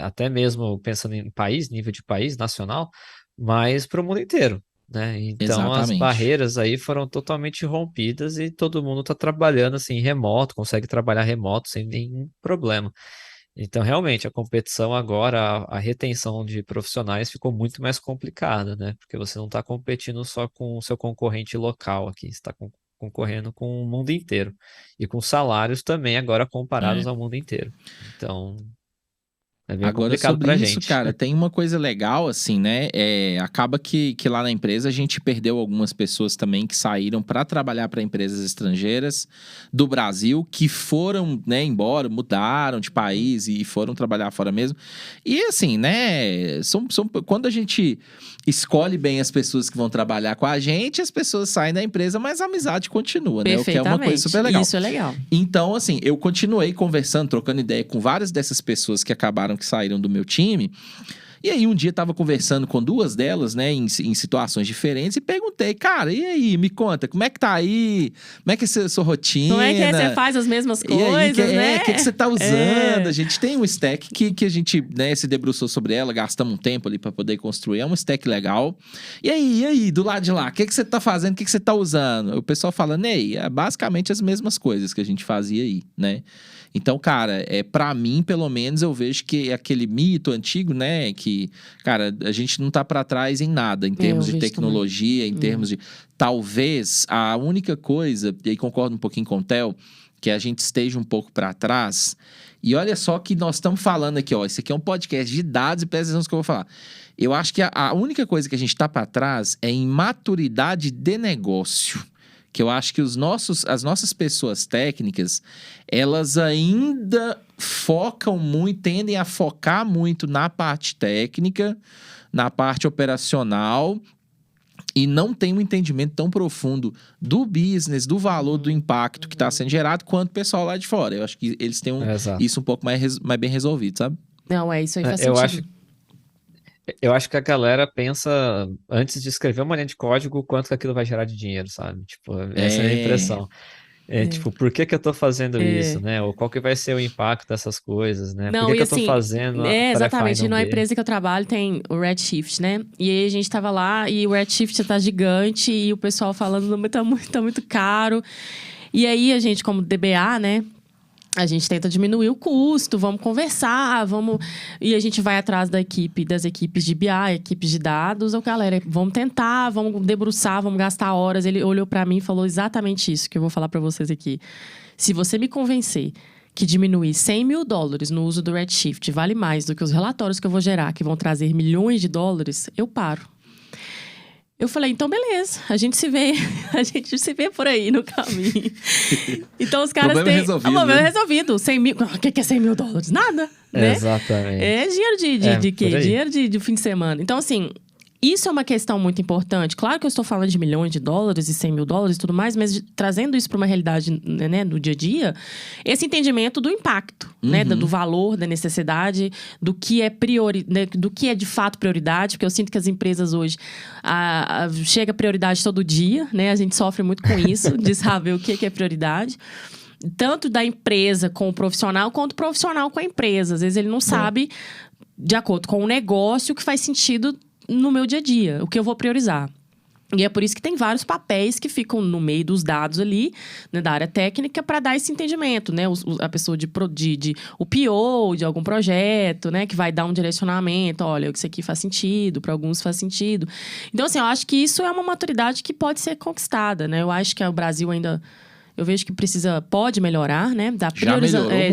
Speaker 3: até mesmo pensando em país, nível de país, nacional, mas para o mundo inteiro, né? Então as
Speaker 2: Exatamente.
Speaker 3: barreiras aí foram totalmente rompidas e todo mundo está trabalhando assim remoto, consegue trabalhar remoto sem nenhum problema. Então, realmente, a competição agora, a retenção de profissionais ficou muito mais complicada, né? Porque você não está competindo só com o seu concorrente local aqui, você está concorrendo com o mundo inteiro. E com salários também agora comparados
Speaker 2: É.
Speaker 3: ao mundo inteiro. Então, é bem
Speaker 2: Agora,
Speaker 3: complicado
Speaker 2: sobre
Speaker 3: pra
Speaker 2: isso,
Speaker 3: gente.
Speaker 2: cara, tem uma coisa legal, assim, né? Acaba que lá na empresa a gente perdeu algumas pessoas também que saíram para trabalhar para empresas estrangeiras do Brasil, que foram, né, embora, mudaram de país e foram trabalhar fora mesmo. E, assim, né? Quando a gente escolhe bem as pessoas que vão trabalhar com a gente, as pessoas saem da empresa, mas a amizade continua, né? O que é uma coisa super legal.
Speaker 1: Isso é legal.
Speaker 2: Então, assim, eu continuei conversando, trocando ideia com várias dessas pessoas que acabaram que saíram do meu time. E aí, um dia, tava conversando com 2 delas, né, em situações diferentes, e perguntei, cara, e aí, me conta, como é que tá aí? Como é que é a sua rotina?
Speaker 1: Como é que você faz as mesmas coisas,
Speaker 2: e aí,
Speaker 1: né?
Speaker 2: O que você tá usando? A gente tem um stack que a gente, né, se debruçou sobre ela, gastamos um tempo ali pra poder construir, é um stack legal. E aí, do lado de lá, o que você tá fazendo? O que você tá usando? O pessoal falando, é basicamente as mesmas coisas que a gente fazia aí, né? Então, cara, para mim, pelo menos, eu vejo que é aquele mito antigo, né? Que, cara, a gente não tá para trás em nada, em termos de tecnologia, em termos de... Talvez a única coisa, e aí concordo um pouquinho com o Theo, que a gente esteja um pouco para trás. E olha só que nós estamos falando aqui, ó. Isso aqui é um podcast de dados e presta atenção no que eu vou falar. Eu acho que a única coisa que a gente tá para trás é em maturidade de negócio. que eu acho que as nossas pessoas técnicas, elas ainda tendem a focar muito na parte técnica, na parte operacional, e não tem um entendimento tão profundo do business, do valor, do impacto que está sendo gerado, quanto o pessoal lá de fora. Eu acho que eles têm
Speaker 3: Exato.
Speaker 2: isso um pouco mais bem resolvido, sabe?
Speaker 1: Não, isso aí faz
Speaker 3: Eu
Speaker 1: sentido.
Speaker 3: Eu acho que a galera pensa, antes de escrever uma linha de código, o quanto que aquilo vai gerar de dinheiro, sabe? Tipo, essa é a minha impressão. Tipo, por que que eu tô fazendo isso,
Speaker 1: É.
Speaker 3: né? Ou qual que vai ser o impacto dessas coisas, né? Por
Speaker 1: Não,
Speaker 3: que
Speaker 1: e
Speaker 3: que eu tô
Speaker 1: assim,
Speaker 3: fazendo a tarefa A e
Speaker 1: exatamente.
Speaker 3: não
Speaker 1: Na
Speaker 3: B?
Speaker 1: empresa que eu trabalho tem o Redshift, né? E aí a gente tava lá e o Redshift tá gigante e o pessoal falando, não, tá muito caro. E aí a gente, como DBA, né? A gente tenta diminuir o custo, vamos conversar, e a gente vai atrás das equipes de BI, equipes de dados. Galera, vamos tentar, vamos debruçar, vamos gastar horas. Ele olhou pra mim e falou exatamente isso que eu vou falar pra vocês aqui. Se você me convencer que diminuir $100 mil no uso do Redshift vale mais do que os relatórios que eu vou gerar, que vão trazer milhões de dólares, eu paro. Eu falei, então beleza, a gente se vê por aí no caminho. Então os caras
Speaker 2: Problema
Speaker 1: têm...
Speaker 2: resolvido,
Speaker 1: Problema
Speaker 2: né?
Speaker 1: resolvido. 100 mil... O que é $100 mil? Nada, né?
Speaker 3: Exatamente.
Speaker 1: É dinheiro de quê?
Speaker 3: por aí.
Speaker 1: Dinheiro de fim de semana. Então, assim, isso é uma questão muito importante. Claro que eu estou falando de milhões de dólares e $100 mil e tudo mais, mas trazendo isso para uma realidade, né, do dia a dia, esse entendimento do impacto, né, do valor, da necessidade, do que é né, do que é de fato prioridade, porque eu sinto que as empresas hoje chega prioridade todo dia, né? A gente sofre muito com isso, de saber o que é prioridade. Tanto da empresa com o profissional, quanto o profissional com a empresa. Às vezes ele não sabe, de acordo com o negócio, o que faz sentido no meu dia a dia, o que eu vou priorizar. E é por isso que tem vários papéis que ficam no meio dos dados ali, né, da área técnica, para dar esse entendimento, né? A pessoa o PO de algum projeto, né? Que vai dar um direcionamento. Olha, isso aqui faz sentido, para alguns faz sentido. Então, assim, eu acho que isso é uma maturidade que pode ser conquistada, né? Eu acho que o Brasil ainda... Eu vejo que pode melhorar, né?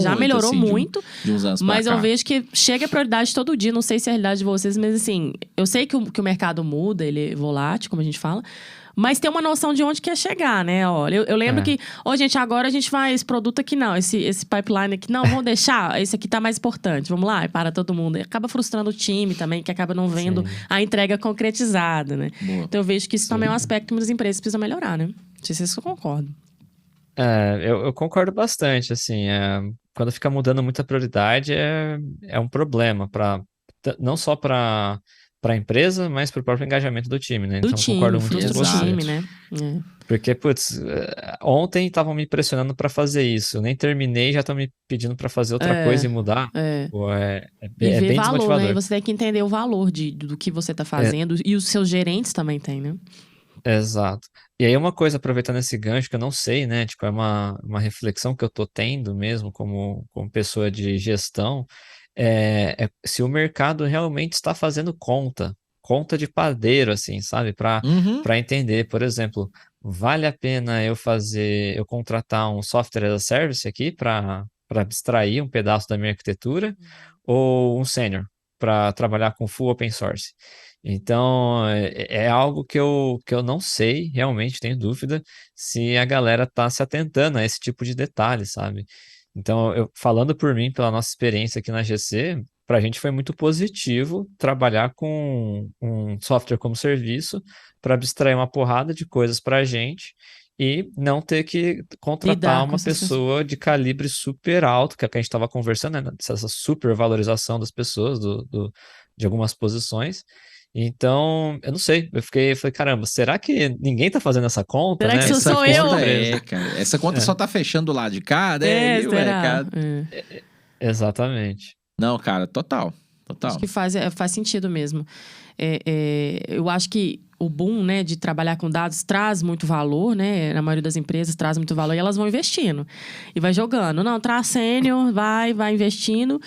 Speaker 1: Já melhorou
Speaker 2: assim,
Speaker 1: muito.
Speaker 2: De uns anos
Speaker 1: Mas
Speaker 2: pra cá.
Speaker 1: eu vejo que chega a prioridade todo dia. Não sei se é a realidade de vocês, mas assim... Eu sei que o mercado muda, ele é volátil, como a gente fala. Mas tem uma noção de onde quer chegar, né? Olha, eu lembro que... gente, agora a gente vai... Esse produto aqui não, esse pipeline aqui não, vamos deixar. Esse aqui tá mais importante, vamos lá, e para todo mundo. E acaba frustrando o time também, que acaba não vendo a entrega concretizada, né?
Speaker 2: Boa.
Speaker 1: Então eu vejo que isso também é um aspecto que muitas empresas precisam melhorar, né? Não sei se vocês concordam.
Speaker 3: Eu concordo bastante, assim, quando fica mudando muita prioridade é um problema, não só para a empresa, mas para o próprio engajamento do time, né?
Speaker 1: Do
Speaker 3: Então, eu
Speaker 1: time,
Speaker 3: concordo muito com
Speaker 1: frustra o
Speaker 3: você.
Speaker 1: time, né?
Speaker 3: Porque, putz, ontem estavam me pressionando para fazer isso, eu nem terminei, já estão me pedindo para fazer outra coisa e mudar. Pô, é
Speaker 1: E ver
Speaker 3: bem
Speaker 1: valor,
Speaker 3: desmotivador.
Speaker 1: né? E você tem que entender o valor do que você tá fazendo. E os seus gerentes também têm, né?
Speaker 3: Exato. E aí uma coisa, aproveitando esse gancho, que eu não sei, né? Tipo, é uma reflexão que eu tô tendo mesmo como pessoa de gestão, é se o mercado realmente está fazendo conta de padeiro, assim, sabe? Para entender, por exemplo, vale a pena eu contratar um software as a service aqui para abstrair um pedaço da minha arquitetura, ou um sênior para trabalhar com full open source? Então, é algo que eu não sei, realmente tenho dúvida, se a galera está se atentando a esse tipo de detalhe, sabe? Então, falando por mim, pela nossa experiência aqui na GC, para a gente foi muito positivo trabalhar com um software como serviço para abstrair uma porrada de coisas para a gente e não ter que contratar
Speaker 1: Lidar com
Speaker 3: uma
Speaker 1: essas pessoas.
Speaker 3: pessoa de calibre super alto, que é o que a gente estava conversando, né? Essa super valorização das pessoas, de algumas posições. Então, eu não sei, falei, caramba, será que ninguém tá fazendo essa conta,
Speaker 1: Será
Speaker 3: né?
Speaker 1: que
Speaker 2: Essa
Speaker 1: sou
Speaker 2: conta
Speaker 1: eu?
Speaker 2: cara. Essa conta só tá fechando do lado de cá, né? E, ué,
Speaker 1: será?
Speaker 2: cara...
Speaker 3: Exatamente.
Speaker 2: Não, cara, total.
Speaker 1: Acho que faz sentido mesmo. Eu acho que o boom, né, de trabalhar com dados traz muito valor, né? Na maioria das empresas traz muito valor e elas vão investindo. E vai jogando. Não, traz sênior, vai investindo.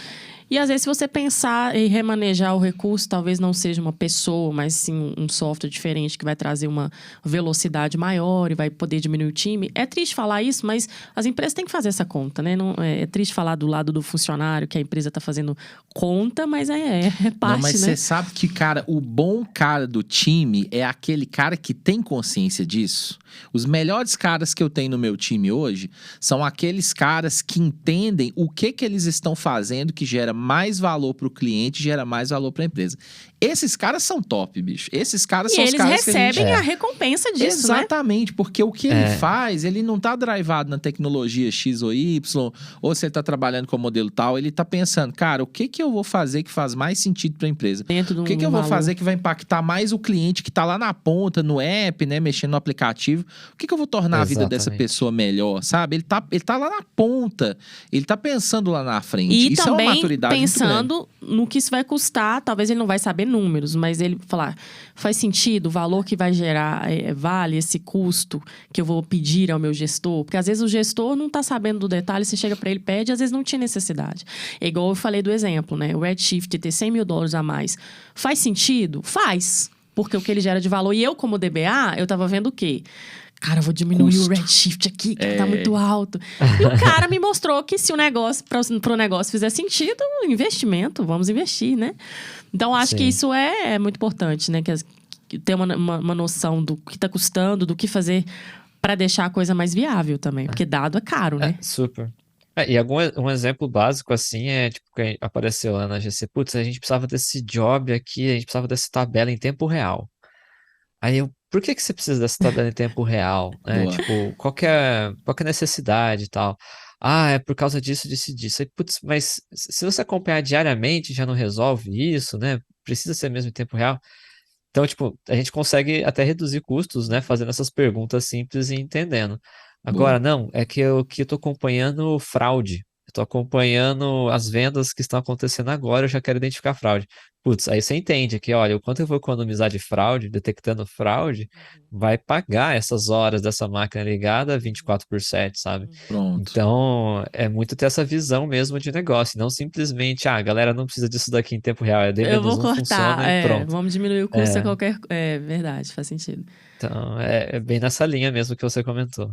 Speaker 1: E às vezes, se você pensar em remanejar o recurso, talvez não seja uma pessoa, mas sim um software diferente que vai trazer uma velocidade maior e vai poder diminuir o time. É triste falar isso, mas as empresas têm que fazer essa conta, né? Não, é triste falar do lado do funcionário que a empresa está fazendo conta, mas é parte,
Speaker 2: Não, mas
Speaker 1: né?
Speaker 2: você sabe que, cara, o bom cara do time é aquele cara que tem consciência disso. Os melhores caras que eu tenho no meu time hoje são aqueles caras que entendem o que eles estão fazendo que gera mais valor para o cliente, gera mais valor para a empresa. Esses caras são top, bicho. Esses caras
Speaker 1: E
Speaker 2: são os
Speaker 1: eles
Speaker 2: caras que a gente...
Speaker 1: recebem a recompensa disso, né?
Speaker 2: Exatamente, porque o que ele faz, ele não tá drivado na tecnologia X ou Y, ou se ele tá trabalhando com o modelo tal, ele tá pensando, cara, o que eu vou fazer que faz mais sentido para a empresa?
Speaker 1: Dentro de
Speaker 2: O que eu vou fazer que vai impactar mais o cliente que tá lá na ponta, no app, né, mexendo no aplicativo? O que eu vou tornar a vida dessa
Speaker 3: Exatamente.
Speaker 2: pessoa melhor, sabe? Ele tá lá na ponta, ele tá pensando lá na frente.
Speaker 1: E
Speaker 2: Isso
Speaker 1: também
Speaker 2: é uma maturidade muito grande.
Speaker 1: pensando no que isso vai custar, talvez ele não vai saber números, mas ele falar, faz sentido, o valor que vai gerar, vale esse custo que eu vou pedir ao meu gestor? Porque às vezes o gestor não tá sabendo do detalhe, você chega para ele, pede, às vezes não tinha necessidade. É igual eu falei do exemplo, né? O Redshift ter $100 mil a mais. Faz sentido? Faz. Porque o que ele gera de valor. E eu, como DBA, eu tava vendo o quê? Cara, eu vou diminuir o Redshift aqui, que tá muito alto. E o cara me mostrou que se o negócio, pro negócio fizer sentido, investimento, vamos investir, né? Então, acho que isso é muito importante, né? Que ter uma noção do que tá custando, do que fazer para deixar a coisa mais viável também. Porque dado é caro, né?
Speaker 3: Super. E um exemplo básico assim é tipo que apareceu lá na GC, putz, a gente precisava desse job aqui, a gente precisava dessa tabela em tempo real. Aí por que você precisa dessa tabela em tempo real, né?
Speaker 2: Boa.
Speaker 3: Tipo, qual que é a necessidade e tal? Ah, é por causa disso, disso e disso. Aí, putz, mas se você acompanhar diariamente já não resolve isso, né? Precisa ser mesmo em tempo real. Então, tipo, a gente consegue até reduzir custos, né? Fazendo essas perguntas simples e entendendo. Agora,
Speaker 2: Boa.
Speaker 3: não, é que eu tô acompanhando fraude. Eu tô acompanhando as vendas que estão acontecendo agora, eu já quero identificar fraude. Putz, aí você entende que, olha, o quanto eu vou economizar de fraude, detectando fraude, vai pagar essas horas dessa máquina ligada 24/7, sabe?
Speaker 2: Pronto.
Speaker 3: Então, é muito ter essa visão mesmo de negócio, não simplesmente, a galera não precisa disso daqui em tempo real, é D
Speaker 1: Eu
Speaker 3: menos
Speaker 1: vou
Speaker 3: um funciona
Speaker 1: cortar,
Speaker 3: e pronto.
Speaker 1: vamos diminuir o custo a qualquer... É verdade, faz sentido.
Speaker 3: Então, é bem nessa linha mesmo que você comentou.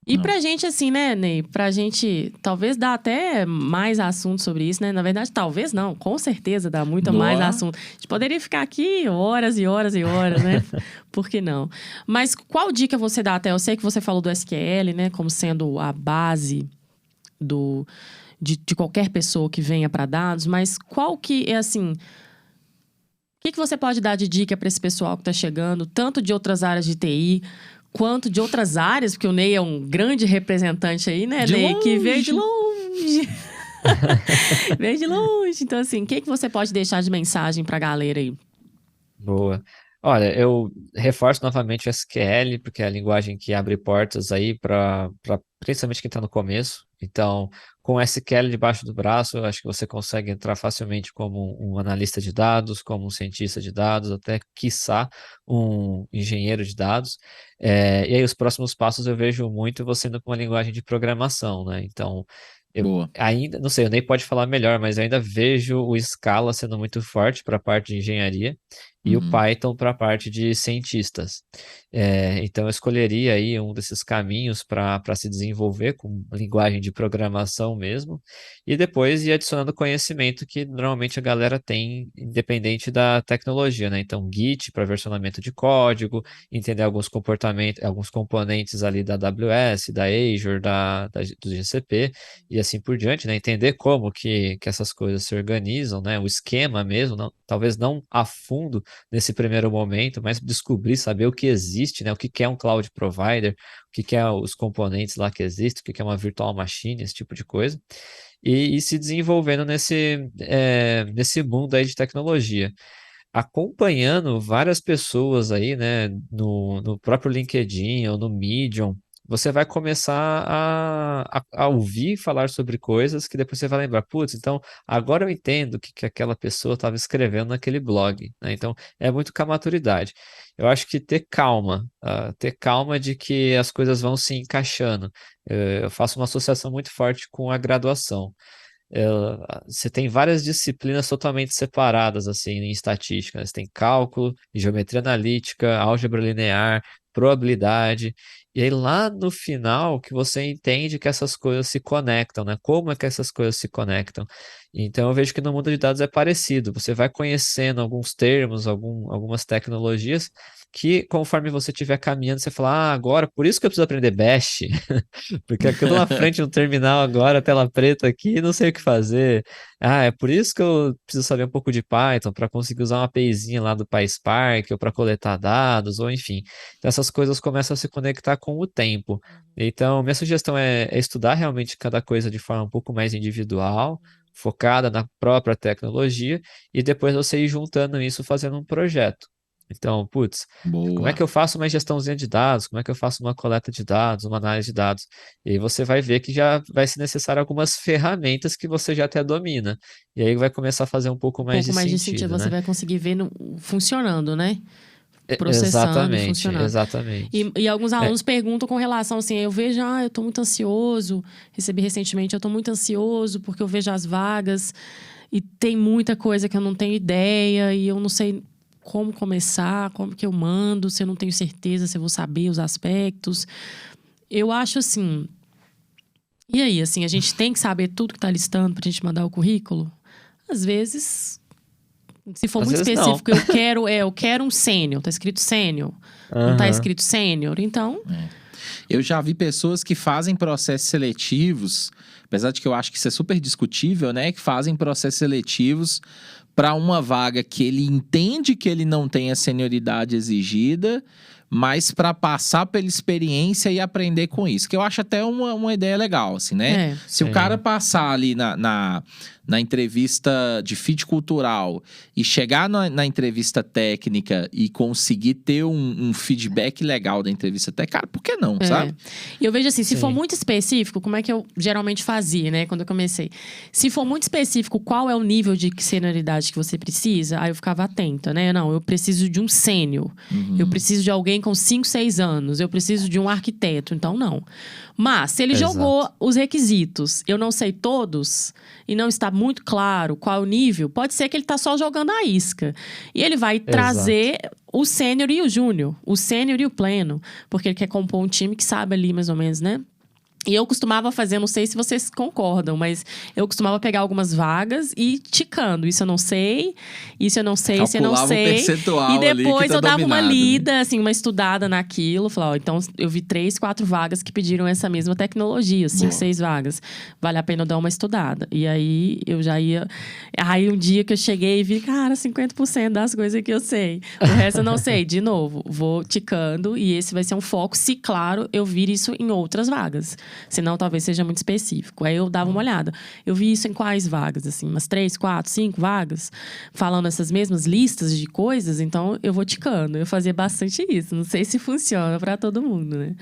Speaker 1: E
Speaker 2: Não.
Speaker 1: pra gente, assim, né, Ney? Pra gente, talvez dá até mais assunto sobre isso, né? Na verdade, talvez não, com certeza dá muito mais
Speaker 2: Nossa.
Speaker 1: assunto. A gente poderia ficar aqui horas e horas e horas, né? Por que não? Mas qual dica você dá até? Eu sei que você falou do SQL, né? Como sendo a base de qualquer pessoa que venha para dados, mas qual que é, assim... O que você pode dar de dica para esse pessoal que está chegando, tanto de outras áreas de TI, quanto de outras áreas, porque o Ney é um grande representante aí, né,
Speaker 2: De
Speaker 1: Ney? Que veio de
Speaker 2: longe.
Speaker 1: longe. Veio de longe. Então, assim, o que você pode deixar de mensagem para a galera aí?
Speaker 3: Boa. Olha, eu reforço novamente o SQL, porque é a linguagem que abre portas aí para principalmente quem está no começo. Então, com o SQL debaixo do braço, eu acho que você consegue entrar facilmente como um analista de dados, como um cientista de dados, até quiçá um engenheiro de dados. E aí, os próximos passos eu vejo muito você indo com uma linguagem de programação, né? Então, eu
Speaker 2: Boa.
Speaker 3: ainda, não sei, eu nem pode falar melhor, mas eu ainda vejo o Scala sendo muito forte para a parte de engenharia e o
Speaker 2: Uhum.
Speaker 3: Python para a parte de cientistas. Então, eu escolheria aí um desses caminhos para se desenvolver com linguagem de programação mesmo, e depois ir adicionando conhecimento que normalmente a galera tem, independente da tecnologia, né? Então, Git para versionamento de código, entender alguns comportamentos, alguns componentes ali da AWS, da Azure, do GCP, e assim por diante, né? Entender como que essas coisas se organizam, né? O esquema mesmo, talvez não a fundo nesse primeiro momento, mas descobrir, saber o que existe, né? O que é um cloud provider, o que é os componentes lá que existem, o que é uma virtual machine, esse tipo de coisa, e se desenvolvendo nesse mundo aí de tecnologia. Acompanhando várias pessoas aí, né, no próprio LinkedIn ou no Medium, você vai começar a ouvir falar sobre coisas que depois você vai lembrar, putz, então agora eu entendo o que aquela pessoa estava escrevendo naquele blog, né? Então é muito com a maturidade. Eu acho que ter calma de que as coisas vão se encaixando. Eu faço uma associação muito forte com a graduação. você tem várias disciplinas totalmente separadas, assim, em estatística, né? Você tem cálculo, geometria analítica, álgebra linear, probabilidade. E aí lá no final que você entende que essas coisas se conectam, né? Como é que essas coisas se conectam? Então eu vejo que no mundo de dados é parecido. Você vai conhecendo alguns termos, algumas tecnologias que conforme você estiver caminhando, você fala, agora por isso que eu preciso aprender Bash, porque aquilo na frente no terminal agora, tela preta aqui, não sei o que fazer. É por isso que eu preciso saber um pouco de Python para conseguir usar uma APIzinha lá do PySpark ou para coletar dados, ou enfim. Então, essas coisas começam a se conectar com o tempo. Então, minha sugestão é estudar realmente cada coisa de forma um pouco mais individual, focada na própria tecnologia, e depois você ir juntando isso fazendo um projeto. Então, putz, como é que
Speaker 2: Boa.
Speaker 3: eu faço uma gestãozinha de dados? Como é que eu faço uma coleta de dados, uma análise de dados? E aí você vai ver que já vai ser necessário algumas ferramentas que você já até domina. E aí vai começar a fazer um pouco
Speaker 1: Um
Speaker 3: mais
Speaker 1: pouco
Speaker 3: de
Speaker 1: mais de sentido,
Speaker 3: sentido,
Speaker 1: você
Speaker 3: né?
Speaker 1: vai conseguir ver funcionando, né? Processando e
Speaker 3: Exatamente,
Speaker 1: funcionando.
Speaker 3: exatamente.
Speaker 1: E alguns
Speaker 3: É,
Speaker 1: alunos perguntam com relação assim, eu vejo, eu tô muito ansioso, recebi recentemente, eu tô muito ansioso porque eu vejo as vagas e tem muita coisa que eu não tenho ideia e eu não sei como começar, como que eu mando, se eu não tenho certeza se eu vou saber os aspectos. Eu acho assim, e aí, assim, a gente tem que saber tudo que tá listando pra gente mandar o currículo? Às vezes, se for
Speaker 3: às
Speaker 1: muito
Speaker 3: vezes não.
Speaker 1: específico, eu quero um sênior, tá escrito sênior. Não tá
Speaker 3: Aham.
Speaker 1: escrito sênior, então
Speaker 2: Eu já vi pessoas que fazem processos seletivos, apesar de que eu acho que isso é super discutível, né? Que fazem processos seletivos para uma vaga que ele entende que ele não tem a senioridade exigida, mas para passar pela experiência e aprender com isso. Que eu acho até uma ideia legal, assim, né? Se o cara
Speaker 3: Sim.
Speaker 2: passar ali na entrevista de fit cultural e chegar na entrevista técnica e conseguir ter um feedback legal da entrevista técnica, cara, por que não, sabe?
Speaker 1: E eu vejo assim, se for
Speaker 3: Sim.
Speaker 1: muito específico, como é que eu geralmente fazia, né, quando eu comecei? Se for muito específico, qual é o nível de senioridade que você precisa? Aí eu ficava atenta, né? Não, eu preciso de um sênior. Eu preciso de alguém com 5, 6 anos. Eu preciso de um arquiteto. Então, não. Mas, se ele jogou
Speaker 3: Exato.
Speaker 1: os requisitos, eu não sei todos, e não está muito claro qual é o nível, pode ser que ele está só jogando a isca. E ele vai
Speaker 3: Exato.
Speaker 1: trazer o sênior e o júnior, o sênior e o pleno, porque ele quer compor um time que sabe ali mais ou menos, né? E eu costumava fazer, não sei se vocês concordam, mas eu costumava pegar algumas vagas e ir ticando. Isso eu não sei, isso eu não sei, isso eu não
Speaker 2: Calculava o
Speaker 1: sei.
Speaker 2: percentual
Speaker 1: E
Speaker 2: ali que
Speaker 1: depois
Speaker 2: tá
Speaker 1: eu dava uma
Speaker 2: dominado, né?
Speaker 1: lida, assim, uma estudada naquilo. Falava, ó, então eu vi 3, 4 vagas que pediram essa mesma tecnologia, 5,
Speaker 2: Boa.
Speaker 1: 6 vagas. Vale a pena eu dar uma estudada. E aí eu já ia. Aí um dia que eu cheguei e vi, cara, 50% das coisas que eu sei. O resto eu não sei. De novo, vou ticando e esse vai ser um foco, se, claro, eu vir isso em outras vagas. Senão, talvez seja muito específico. Aí eu dava uma olhada. Eu vi isso em quais vagas, assim? Umas 3, 4, 5 vagas? Falando essas mesmas listas de coisas. Então, eu vou ticando. Eu fazia bastante isso. Não sei se funciona pra todo mundo, né?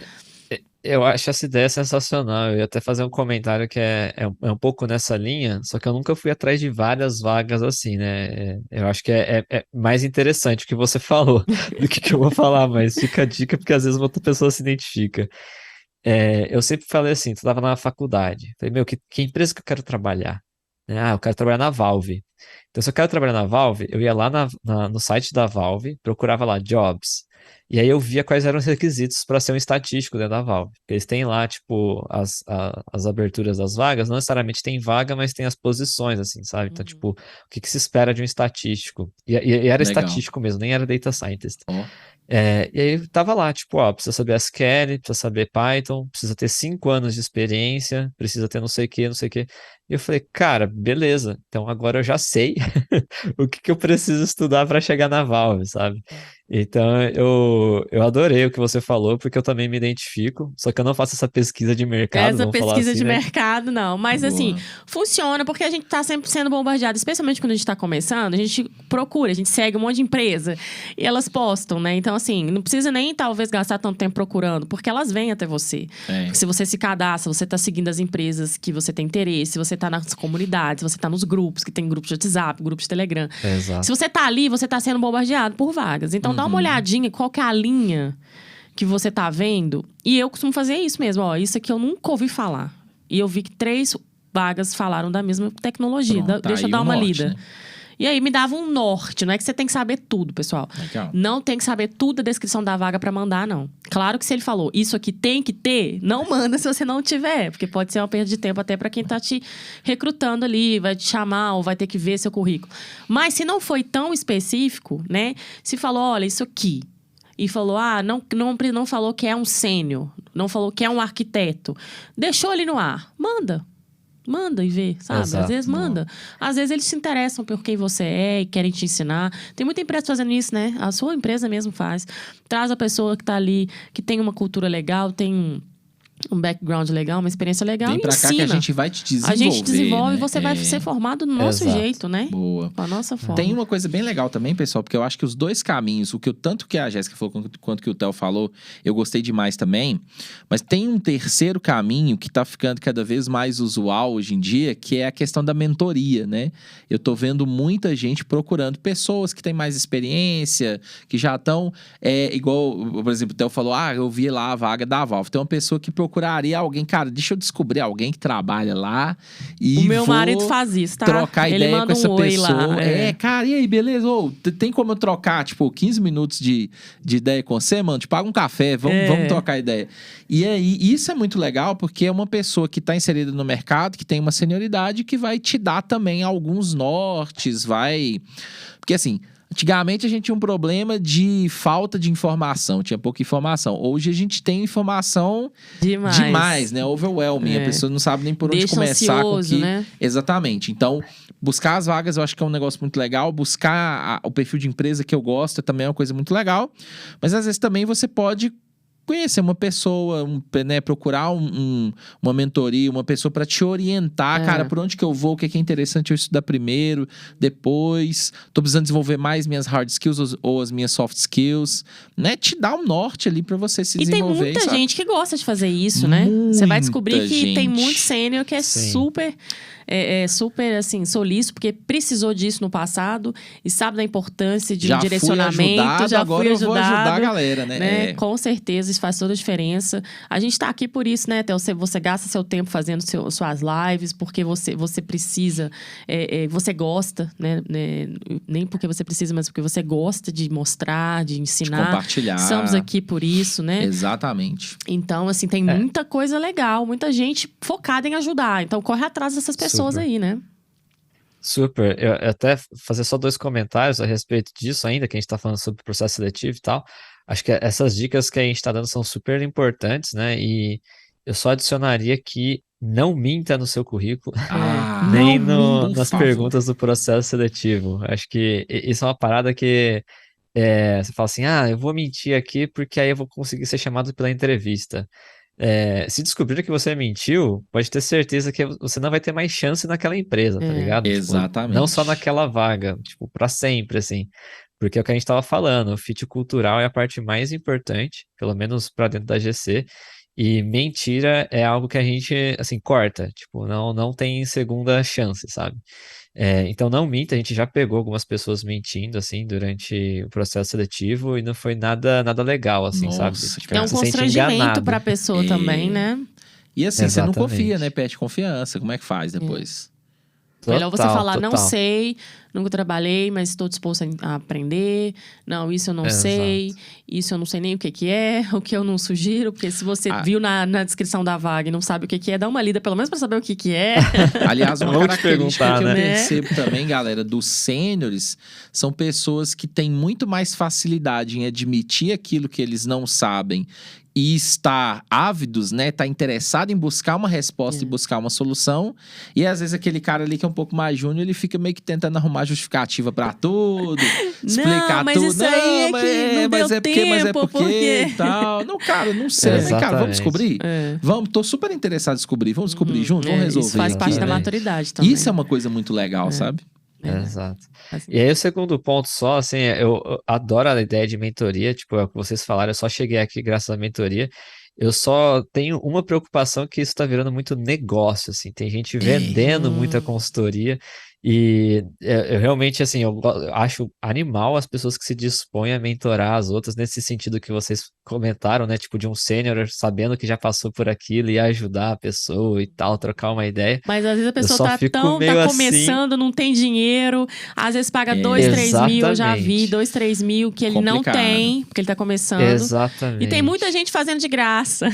Speaker 3: Eu acho essa ideia sensacional. Eu ia até fazer um comentário que é um pouco nessa linha, só que eu nunca fui atrás de várias vagas assim, né? Eu acho que é mais interessante o que você falou do que eu vou falar, mas fica a dica, porque às vezes outra pessoa se identifica. Eu sempre falei assim, tu estava na faculdade. Falei, meu, que empresa que eu quero trabalhar? Eu quero trabalhar na Valve. Então, se eu quero trabalhar na Valve, eu ia lá no site da Valve, procurava lá jobs. E aí eu via quais eram os requisitos para ser um estatístico dentro da Valve. Porque eles têm lá, tipo, as aberturas das vagas, não necessariamente tem vaga, mas tem as posições, assim, sabe? Então, tipo, o que se espera de um estatístico? E era
Speaker 2: Legal.
Speaker 3: estatístico mesmo, nem era data scientist.
Speaker 2: Ó.
Speaker 3: E aí tava lá, tipo, precisa saber SQL, precisa saber Python, precisa ter 5 anos de experiência, precisa ter não sei o que, não sei o que. E eu falei, cara, beleza, então agora eu já sei o que eu preciso estudar para chegar na Valve, sabe? Então eu adorei o que você falou, porque eu também me identifico, só que eu não faço essa pesquisa de mercado,
Speaker 1: Essa
Speaker 3: vamos falar
Speaker 1: pesquisa
Speaker 3: assim,
Speaker 1: de
Speaker 3: né?
Speaker 1: mercado, não. Mas, assim,
Speaker 2: Boa.
Speaker 1: funciona porque a gente tá sempre sendo bombardeado. Especialmente quando a gente tá começando, a gente procura, a gente segue um monte de empresa. E elas postam, né? Então, assim, não precisa nem, talvez, gastar tanto tempo procurando. Porque elas vêm até você. Se você se cadastra, você tá seguindo as empresas que você tem interesse. Você tá nas comunidades, você tá nos grupos, que tem grupos de WhatsApp, grupos de Telegram. Se
Speaker 3: Exato.
Speaker 1: você tá ali, você tá sendo bombardeado por vagas. Então, dá uma olhadinha, qual que é a linha que você tá vendo. E eu costumo fazer isso mesmo, ó. Isso aqui eu nunca ouvi falar. E eu vi que 3 vagas falaram da mesma tecnologia.
Speaker 2: Pronto, tá
Speaker 1: Deixa eu
Speaker 2: aí
Speaker 1: dar
Speaker 2: o
Speaker 1: uma
Speaker 2: norte,
Speaker 1: lida.
Speaker 2: né?
Speaker 1: E aí me dava um norte, não é que você tem que saber tudo, pessoal.
Speaker 2: Legal.
Speaker 1: Não tem que saber tudo da descrição da vaga pra mandar, não. Claro que se ele falou, isso aqui tem que ter, não manda se você não tiver, porque pode ser uma perda de tempo até pra quem tá te recrutando ali, vai te chamar ou vai ter que ver seu currículo. Mas se não foi tão específico, né? Se falou, olha, isso aqui. E falou, não falou que é um sênior, não falou que é um arquiteto. Deixou ali no ar. Manda e vê, sabe?
Speaker 3: Exato.
Speaker 1: Às vezes manda. Às vezes eles se interessam por quem você é e querem te ensinar. Tem muita empresa fazendo isso, né? A sua empresa mesmo faz. Traz a pessoa que tá ali, que tem uma cultura legal, tem um background legal, uma experiência legal.
Speaker 2: Vem
Speaker 1: e
Speaker 2: pra cá que a
Speaker 1: ensina.
Speaker 2: gente vai te desenvolver.
Speaker 1: A gente desenvolve
Speaker 2: né?
Speaker 1: e você vai ser formado do nosso
Speaker 3: Exato.
Speaker 1: jeito, né?
Speaker 2: Boa.
Speaker 1: Com a nossa forma.
Speaker 2: Tem uma coisa bem legal também, pessoal, porque eu acho que os dois caminhos, tanto que a Jéssica falou quanto que o Theo falou, eu gostei demais também, mas tem um terceiro caminho que tá ficando cada vez mais usual hoje em dia, que é a questão da mentoria, né? Eu tô vendo muita gente procurando pessoas que têm mais experiência, que já estão, igual, por exemplo, o Theo falou, eu vi lá a vaga da Valve. Tem uma pessoa que procuraria alguém, cara, deixa eu descobrir alguém que trabalha lá e
Speaker 1: O meu
Speaker 2: vou
Speaker 1: marido faz isso, tá?
Speaker 2: trocar
Speaker 1: Ele
Speaker 2: ideia
Speaker 1: manda
Speaker 2: com essa
Speaker 1: um oi
Speaker 2: pessoa.
Speaker 1: lá.
Speaker 2: Cara, e aí, beleza? Tem como eu trocar, tipo, 15 minutos de ideia com você, mano? Te paga um café, vamos trocar ideia. E aí, isso é muito legal, porque é uma pessoa que tá inserida no mercado, que tem uma senioridade, que vai te dar também alguns nortes, Porque assim, antigamente a gente tinha um problema de falta de informação, tinha pouca informação. Hoje a gente tem informação demais, né? Overwhelming. A pessoa não sabe nem por onde
Speaker 1: Deixa
Speaker 2: começar
Speaker 1: ansioso, né?
Speaker 2: Exatamente. Então, buscar as vagas eu acho que é um negócio muito legal. Buscar o perfil de empresa que eu gosto também é uma coisa muito legal. Mas às vezes também você pode conhecer uma pessoa, né, procurar uma mentoria, uma pessoa para te orientar, cara, por onde que eu vou, o que é interessante eu estudar primeiro, depois, tô precisando desenvolver mais minhas hard skills ou as minhas soft skills, né, te dá um norte ali para você se desenvolver.
Speaker 1: E tem muita gente que gosta de fazer isso, né? Você vai descobrir
Speaker 2: Muita
Speaker 1: que tem
Speaker 2: gente.
Speaker 1: muito sênior que é super assim, solícito, porque precisou disso no passado e sabe da importância de um direcionamento. Já
Speaker 2: agora
Speaker 1: fui
Speaker 2: eu vou ajudar a
Speaker 1: ajudado,
Speaker 2: galera, né?
Speaker 1: Com certeza, isso faz toda a diferença. A gente tá aqui por isso, né, Theo? Você gasta seu tempo fazendo suas lives, porque você precisa, você gosta, né? Nem porque você precisa, mas porque você gosta de mostrar, de ensinar.
Speaker 2: De compartilhar.
Speaker 1: Estamos aqui por isso, né?
Speaker 2: Exatamente.
Speaker 1: Então, assim, tem muita coisa legal, muita gente focada em ajudar. Então, corre atrás dessas pessoas aí, né?
Speaker 3: Super. Eu até fazer só 2 comentários a respeito disso ainda, que a gente está falando sobre processo seletivo e tal. Acho que essas dicas que a gente está dando são super importantes, né? E eu só adicionaria que não minta no seu currículo, nem nas perguntas do processo seletivo. Acho que isso é uma parada que você fala assim, eu vou mentir aqui porque aí eu vou conseguir ser chamado pela entrevista. Se descobrir que você mentiu, pode ter certeza que você não vai ter mais chance naquela empresa, tá ligado?
Speaker 2: Exatamente.
Speaker 3: Tipo, não só naquela vaga, tipo, pra sempre, assim. Porque é o que a gente tava falando, o fit cultural é a parte mais importante, pelo menos pra dentro da GC, e mentira é algo que a gente, assim, corta, tipo, não tem segunda chance, sabe? Então não minta, a gente já pegou algumas pessoas mentindo, assim, durante o processo seletivo e não foi nada legal, assim, sabe? Tipo,
Speaker 1: É um
Speaker 3: você se sente
Speaker 1: constrangimento
Speaker 3: enganado.
Speaker 1: pra pessoa também, né?
Speaker 2: E assim, você não
Speaker 3: Exatamente.
Speaker 2: confia, né? Perde confiança. Como é que faz depois?
Speaker 1: Melhor você falar, não
Speaker 3: Total.
Speaker 1: sei, nunca trabalhei, mas estou disposto a aprender. Não, isso eu não
Speaker 3: Exato.
Speaker 1: sei. Isso eu não sei nem o que é, o que eu não sugiro. Porque se você viu na descrição da vaga e não sabe o que é, dá uma lida pelo menos para saber o que é.
Speaker 2: Aliás, uma
Speaker 3: Vamos te
Speaker 2: característica
Speaker 3: perguntar,
Speaker 2: que eu
Speaker 3: né?
Speaker 2: percebo também, galera, dos sêniores, são pessoas que têm muito mais facilidade em admitir aquilo que eles não sabem e estar ávidos, né? Tá interessado em buscar uma resposta e buscar uma solução. E às vezes aquele cara ali que é um pouco mais júnior, ele fica meio que tentando arrumar justificativa pra tudo, explicar
Speaker 1: mas
Speaker 2: tudo.
Speaker 1: isso aí é que não
Speaker 2: mas
Speaker 1: deu
Speaker 2: é porque, mas é
Speaker 1: tempo,
Speaker 2: porque e tal. Não, cara, não sei. Mas, cara, vamos
Speaker 3: Exatamente.
Speaker 2: descobrir? Tô super interessado em descobrir. Vamos descobrir junto, vamos resolver.
Speaker 1: Isso faz
Speaker 2: aqui,
Speaker 1: parte da
Speaker 2: né?
Speaker 1: maturidade também.
Speaker 2: Isso é uma coisa muito legal, sabe?
Speaker 3: Exato.
Speaker 1: Assim.
Speaker 3: E aí o segundo ponto só, assim, eu adoro a ideia de mentoria, tipo, é o que vocês falaram, eu só cheguei aqui graças à mentoria. Eu só tenho uma preocupação que isso tá virando muito negócio, assim, tem gente vendendo muita consultoria E eu realmente, assim, eu acho animal as pessoas que se dispõem a mentorar as outras nesse sentido que vocês comentaram, né? Tipo, de um sênior sabendo que já passou por aquilo e ajudar a pessoa e tal, trocar uma ideia.
Speaker 1: Mas às vezes a
Speaker 3: Eu
Speaker 1: pessoa
Speaker 3: só fico meio
Speaker 1: tá
Speaker 3: assim.
Speaker 1: começando, não tem dinheiro, às vezes paga 2, 3 mil, eu já vi,
Speaker 3: Exatamente.
Speaker 1: 2, 3 mil que ele não
Speaker 2: Complicado.
Speaker 1: tem, porque ele tá começando.
Speaker 3: Exatamente.
Speaker 1: E tem muita gente fazendo de graça.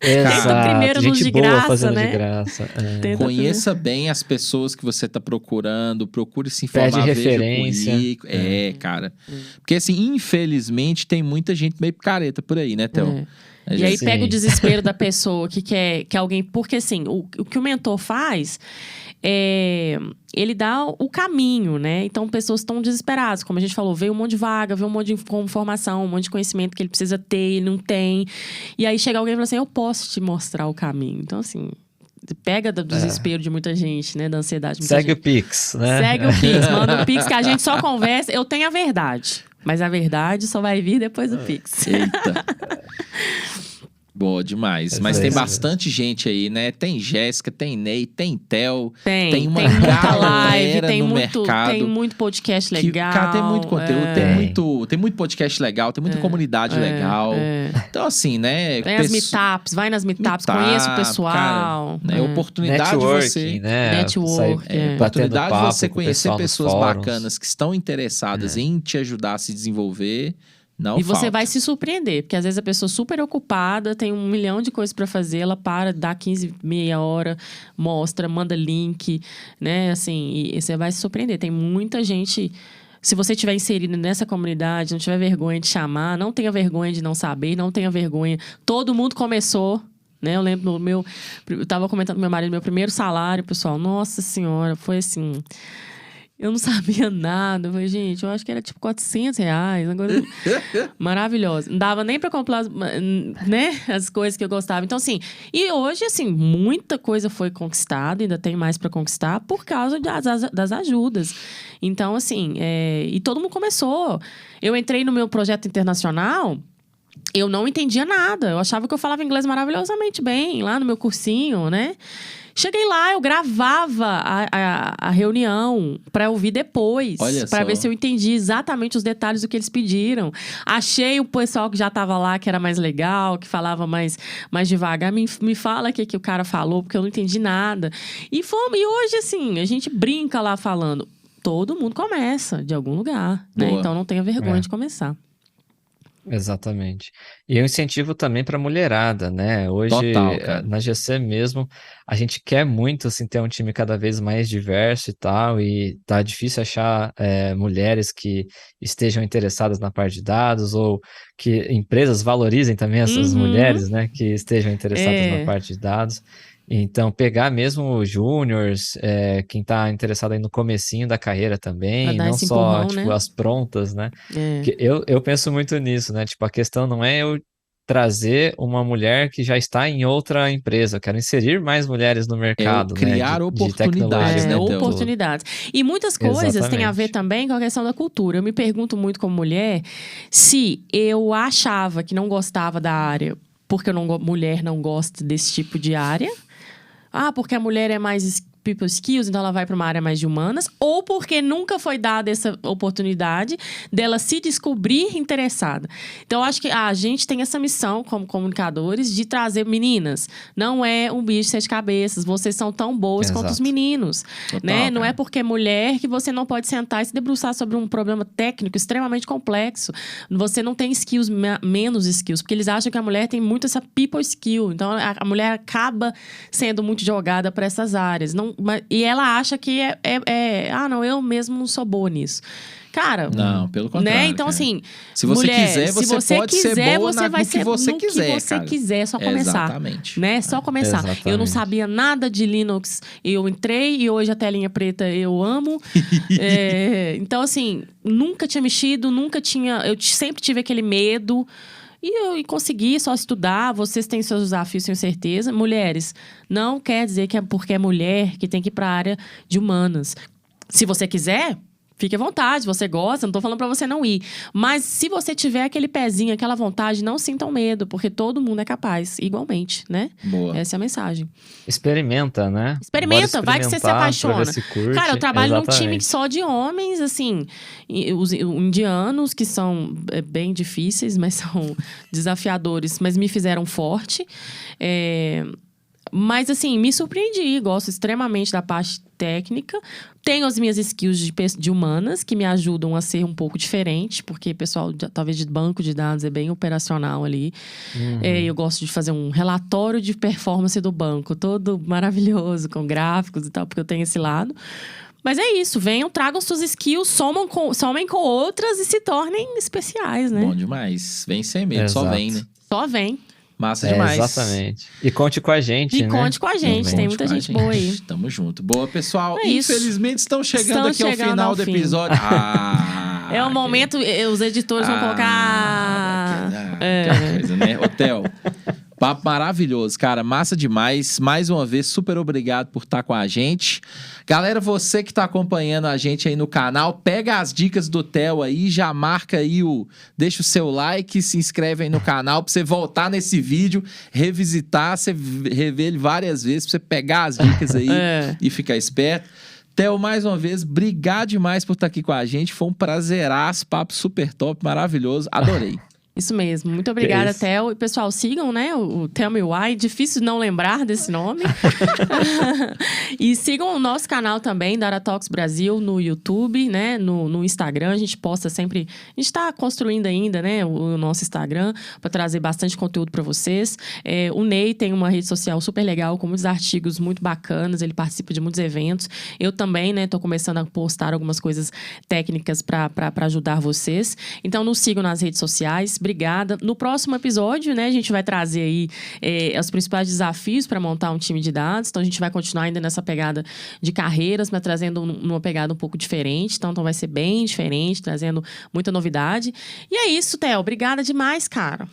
Speaker 3: Exato.
Speaker 1: primeiro nos
Speaker 3: Gente
Speaker 1: de
Speaker 3: boa
Speaker 1: graça,
Speaker 3: fazendo
Speaker 1: né?
Speaker 3: de graça.
Speaker 1: Tenta
Speaker 2: Conheça bem as pessoas que você tá procurando, procure se informar,
Speaker 3: Pede
Speaker 2: veja
Speaker 3: referência.
Speaker 2: currículo. Cara. Porque assim, infelizmente, tem muita gente meio picareta por aí, né, Theo?
Speaker 1: E aí
Speaker 3: Sim.
Speaker 1: pega o desespero da pessoa que quer que alguém... Porque assim, o que o mentor faz ele dá o caminho, né? Então, pessoas estão desesperadas. Como a gente falou, veio um monte de vaga, veio um monte de informação, um monte de conhecimento que ele precisa ter, ele não tem. E aí chega alguém e fala assim, eu posso te mostrar o caminho. Então, assim, pega do desespero de muita gente, né? Da ansiedade de muita
Speaker 3: Segue
Speaker 1: gente.
Speaker 3: o Pix, né?
Speaker 1: Segue o Pix, manda o Pix que a gente só conversa. Eu tenho a verdade, mas a verdade só vai vir depois do Pix.
Speaker 2: Eita. Boa demais. Mas tem bastante gente aí, né? Tem Jéssica, tem Ney, tem Theo. Tem uma
Speaker 1: muita
Speaker 2: galera
Speaker 1: live, tem
Speaker 2: no
Speaker 1: muito,
Speaker 2: mercado.
Speaker 1: tem muito podcast
Speaker 2: Que,
Speaker 1: legal.
Speaker 2: cara, tem muito conteúdo, tem muito podcast legal, tem muita comunidade legal. Então, assim, né?
Speaker 1: Tem as meetups, vai nas meetups, conheça o pessoal.
Speaker 2: Cara, né? Oportunidade de
Speaker 3: Networking,
Speaker 2: você.
Speaker 3: né?
Speaker 1: Network,
Speaker 3: Sair batendo
Speaker 2: Oportunidade de
Speaker 3: papo
Speaker 2: você
Speaker 3: com o
Speaker 2: conhecer
Speaker 3: pessoal nos
Speaker 2: pessoas
Speaker 3: fóruns.
Speaker 2: bacanas que estão interessadas em te ajudar a se desenvolver. Não
Speaker 1: E você
Speaker 2: falta.
Speaker 1: vai se surpreender, porque às vezes a pessoa super ocupada, tem 1 milhão de coisas pra fazer, ela para, dá 15, meia hora, mostra, manda link, né? Assim, e você vai se surpreender. Tem muita gente. Se você estiver inserido nessa comunidade, não tiver vergonha de chamar, não tenha vergonha de não saber, não tenha vergonha. Todo mundo começou. Né? Eu lembro eu tava comentando com meu marido, meu primeiro salário, pessoal. Nossa Senhora, foi assim. Eu não sabia nada. Eu falei, gente, eu acho que era tipo R$400. Agora, maravilhoso. Não dava nem pra comprar, né, as coisas que eu gostava. Então, assim, e hoje, assim, muita coisa foi conquistada, ainda tem mais pra conquistar, por causa das ajudas. Então, assim, e todo mundo começou. Eu entrei no meu projeto internacional. Eu não entendia nada. Eu achava que eu falava inglês maravilhosamente bem, lá no meu cursinho, né? Cheguei lá, eu gravava a reunião pra ouvir depois.
Speaker 2: Olha
Speaker 1: pra
Speaker 2: só.
Speaker 1: ver se eu entendi exatamente os detalhes do que eles pediram. Achei o pessoal que já tava lá, que era mais legal, que falava mais devagar. Me fala o que o cara falou, porque eu não entendi nada. E hoje, assim, a gente brinca lá falando. Todo mundo começa de algum lugar, né?
Speaker 2: Boa.
Speaker 1: Então não tenha vergonha de começar.
Speaker 3: Exatamente. E eu incentivo também para a mulherada, né? Hoje,
Speaker 2: Total, cara.
Speaker 3: na GC mesmo, a gente quer muito, assim, ter um time cada vez mais diverso e tal, e tá difícil achar mulheres que estejam interessadas na parte de dados, ou que empresas valorizem também essas mulheres, né? Que estejam interessadas na parte de dados. Então, pegar mesmo júniors, quem tá interessado aí no comecinho da carreira também,
Speaker 1: dar
Speaker 3: não
Speaker 1: esse
Speaker 3: só,
Speaker 1: empurrão,
Speaker 3: tipo,
Speaker 1: né?
Speaker 3: as prontas, né? Porque eu penso muito nisso, né? Tipo, a questão não é eu trazer uma mulher que já está em outra empresa. Eu quero inserir mais mulheres no mercado,
Speaker 2: criar
Speaker 3: né? De
Speaker 2: oportunidades,
Speaker 3: tecnologia,
Speaker 2: né,
Speaker 3: como um
Speaker 2: Theo?
Speaker 3: todo.
Speaker 1: Oportunidades. E muitas coisas têm a ver
Speaker 3: Exatamente.
Speaker 1: também com a questão da cultura. Eu me pergunto muito como mulher se eu achava que não gostava da área porque mulher não gosta desse tipo de área. Porque a mulher é mais people skills, então ela vai para uma área mais de humanas, ou porque nunca foi dada essa oportunidade dela se descobrir interessada. Então, eu acho que a gente tem essa missão, como comunicadores, de trazer meninas. Não é um bicho de 7 cabeças, vocês são tão boas quanto os meninos.
Speaker 2: Total,
Speaker 1: né? Não
Speaker 2: cara.
Speaker 1: é porque é mulher que você não pode sentar e se debruçar sobre um problema técnico extremamente complexo. Você não tem skills, menos skills, porque eles acham que a mulher tem muito essa people skill. Então, a mulher acaba sendo muito jogada para essas áreas. E ela acha que não, eu mesmo não sou boa nisso. Cara,
Speaker 2: Não, pelo contrário.
Speaker 1: né? Então,
Speaker 2: cara.
Speaker 1: assim,
Speaker 2: Se você
Speaker 1: mulher,
Speaker 2: quiser, você pode ser boa
Speaker 1: você vai
Speaker 2: no que
Speaker 1: ser
Speaker 2: você
Speaker 1: no
Speaker 2: quiser,
Speaker 1: que você
Speaker 2: cara.
Speaker 1: quiser, é só começar.
Speaker 2: Exatamente.
Speaker 1: Né? Só começar.
Speaker 3: Exatamente.
Speaker 1: Eu não sabia nada de Linux, eu entrei e hoje a telinha preta eu amo. Então, assim, nunca tinha mexido, eu sempre tive aquele medo. E consegui só estudar, vocês têm seus desafios, tenho certeza. Mulheres, não quer dizer que é porque é mulher que tem que ir para a área de humanas. Se você quiser, fique à vontade, você gosta, não tô falando pra você não ir. Mas se você tiver aquele pezinho, aquela vontade, não sintam medo, porque todo mundo é capaz, igualmente, né?
Speaker 2: Boa.
Speaker 1: Essa é a mensagem.
Speaker 3: Experimenta, né?
Speaker 1: Experimenta, vai que você se
Speaker 3: Experimentar pra
Speaker 1: apaixona.
Speaker 3: ver se curte.
Speaker 1: Cara, eu trabalho num time
Speaker 3: Exatamente.
Speaker 1: só de homens, assim, os indianos, que são bem difíceis, mas são desafiadores, mas me fizeram forte. Mas, assim, me surpreendi. Gosto extremamente da parte técnica. Tenho as minhas skills de humanas, que me ajudam a ser um pouco diferente, porque o pessoal, talvez, de banco de dados é bem operacional ali. Eu gosto de fazer um relatório de performance do banco, todo maravilhoso, com gráficos e tal, porque eu tenho esse lado. Mas é isso, venham, tragam suas skills, somem com outras e se tornem especiais, né?
Speaker 2: Bom demais. Vem sem medo, só
Speaker 3: Exato.
Speaker 2: vem, né?
Speaker 1: Só vem.
Speaker 2: Massa demais.
Speaker 3: Exatamente. E conte com a gente,
Speaker 1: E
Speaker 3: né?
Speaker 1: conte com a gente,
Speaker 3: Também.
Speaker 1: tem muita gente boa aí.
Speaker 2: Tamo junto. Boa, pessoal.
Speaker 1: É isso.
Speaker 2: Infelizmente, estamos chegando
Speaker 1: Estamos
Speaker 2: aqui ao
Speaker 1: chegando
Speaker 2: final
Speaker 1: ao
Speaker 2: do
Speaker 1: fim.
Speaker 2: episódio.
Speaker 1: É o momento, os editores vão colocar...
Speaker 2: Que coisa, né? Hotel. Papo maravilhoso, cara. Massa demais. Mais uma vez, super obrigado por estar com a gente. Galera, você que tá acompanhando a gente aí no canal, pega as dicas do Theo aí, já marca aí deixa o seu like, se inscreve aí no canal pra você voltar nesse vídeo, revisitar, você rever ele várias vezes, pra você pegar as dicas aí e ficar esperto. Theo, mais uma vez, obrigado demais por estar aqui com a gente. Foi um prazeraço, papo super top, maravilhoso. Adorei.
Speaker 1: Isso mesmo. Muito obrigada,
Speaker 3: isso.
Speaker 1: Theo. E, pessoal, sigam, né, o Tell Me Why. Difícil não lembrar desse nome. E sigam o nosso canal também, Data Talks Brasil, no YouTube, né, no Instagram. A gente posta sempre... A gente tá construindo ainda, né, o nosso Instagram para trazer bastante conteúdo para vocês. O Ney tem uma rede social super legal, com muitos artigos muito bacanas. Ele participa de muitos eventos. Eu também, né, tô começando a postar algumas coisas técnicas para ajudar vocês. Então, nos sigam nas redes sociais. Obrigada. No próximo episódio, né, a gente vai trazer aí os principais desafios para montar um time de dados. Então, a gente vai continuar ainda nessa pegada de carreiras, mas trazendo uma pegada um pouco diferente. Então, vai ser bem diferente, trazendo muita novidade. E é isso, Theo. Obrigada demais, cara.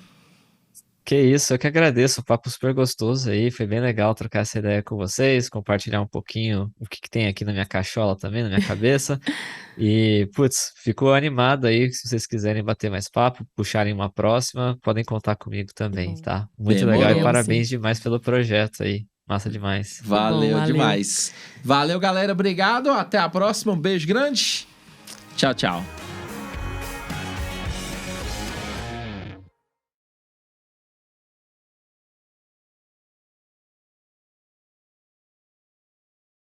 Speaker 3: Que isso, eu que agradeço, o papo super gostoso aí, foi bem legal trocar essa ideia com vocês, compartilhar um pouquinho o que tem aqui na minha cachola também, na minha cabeça. E, putz, ficou animado aí, se vocês quiserem bater mais papo, puxarem uma próxima, podem contar comigo também, tá? Muito
Speaker 2: Demorou.
Speaker 3: legal e parabéns demais pelo projeto aí, massa demais.
Speaker 2: Valeu
Speaker 1: valeu.
Speaker 2: demais. Valeu, galera. Obrigado. Até a próxima. Um beijo grande. Tchau, tchau.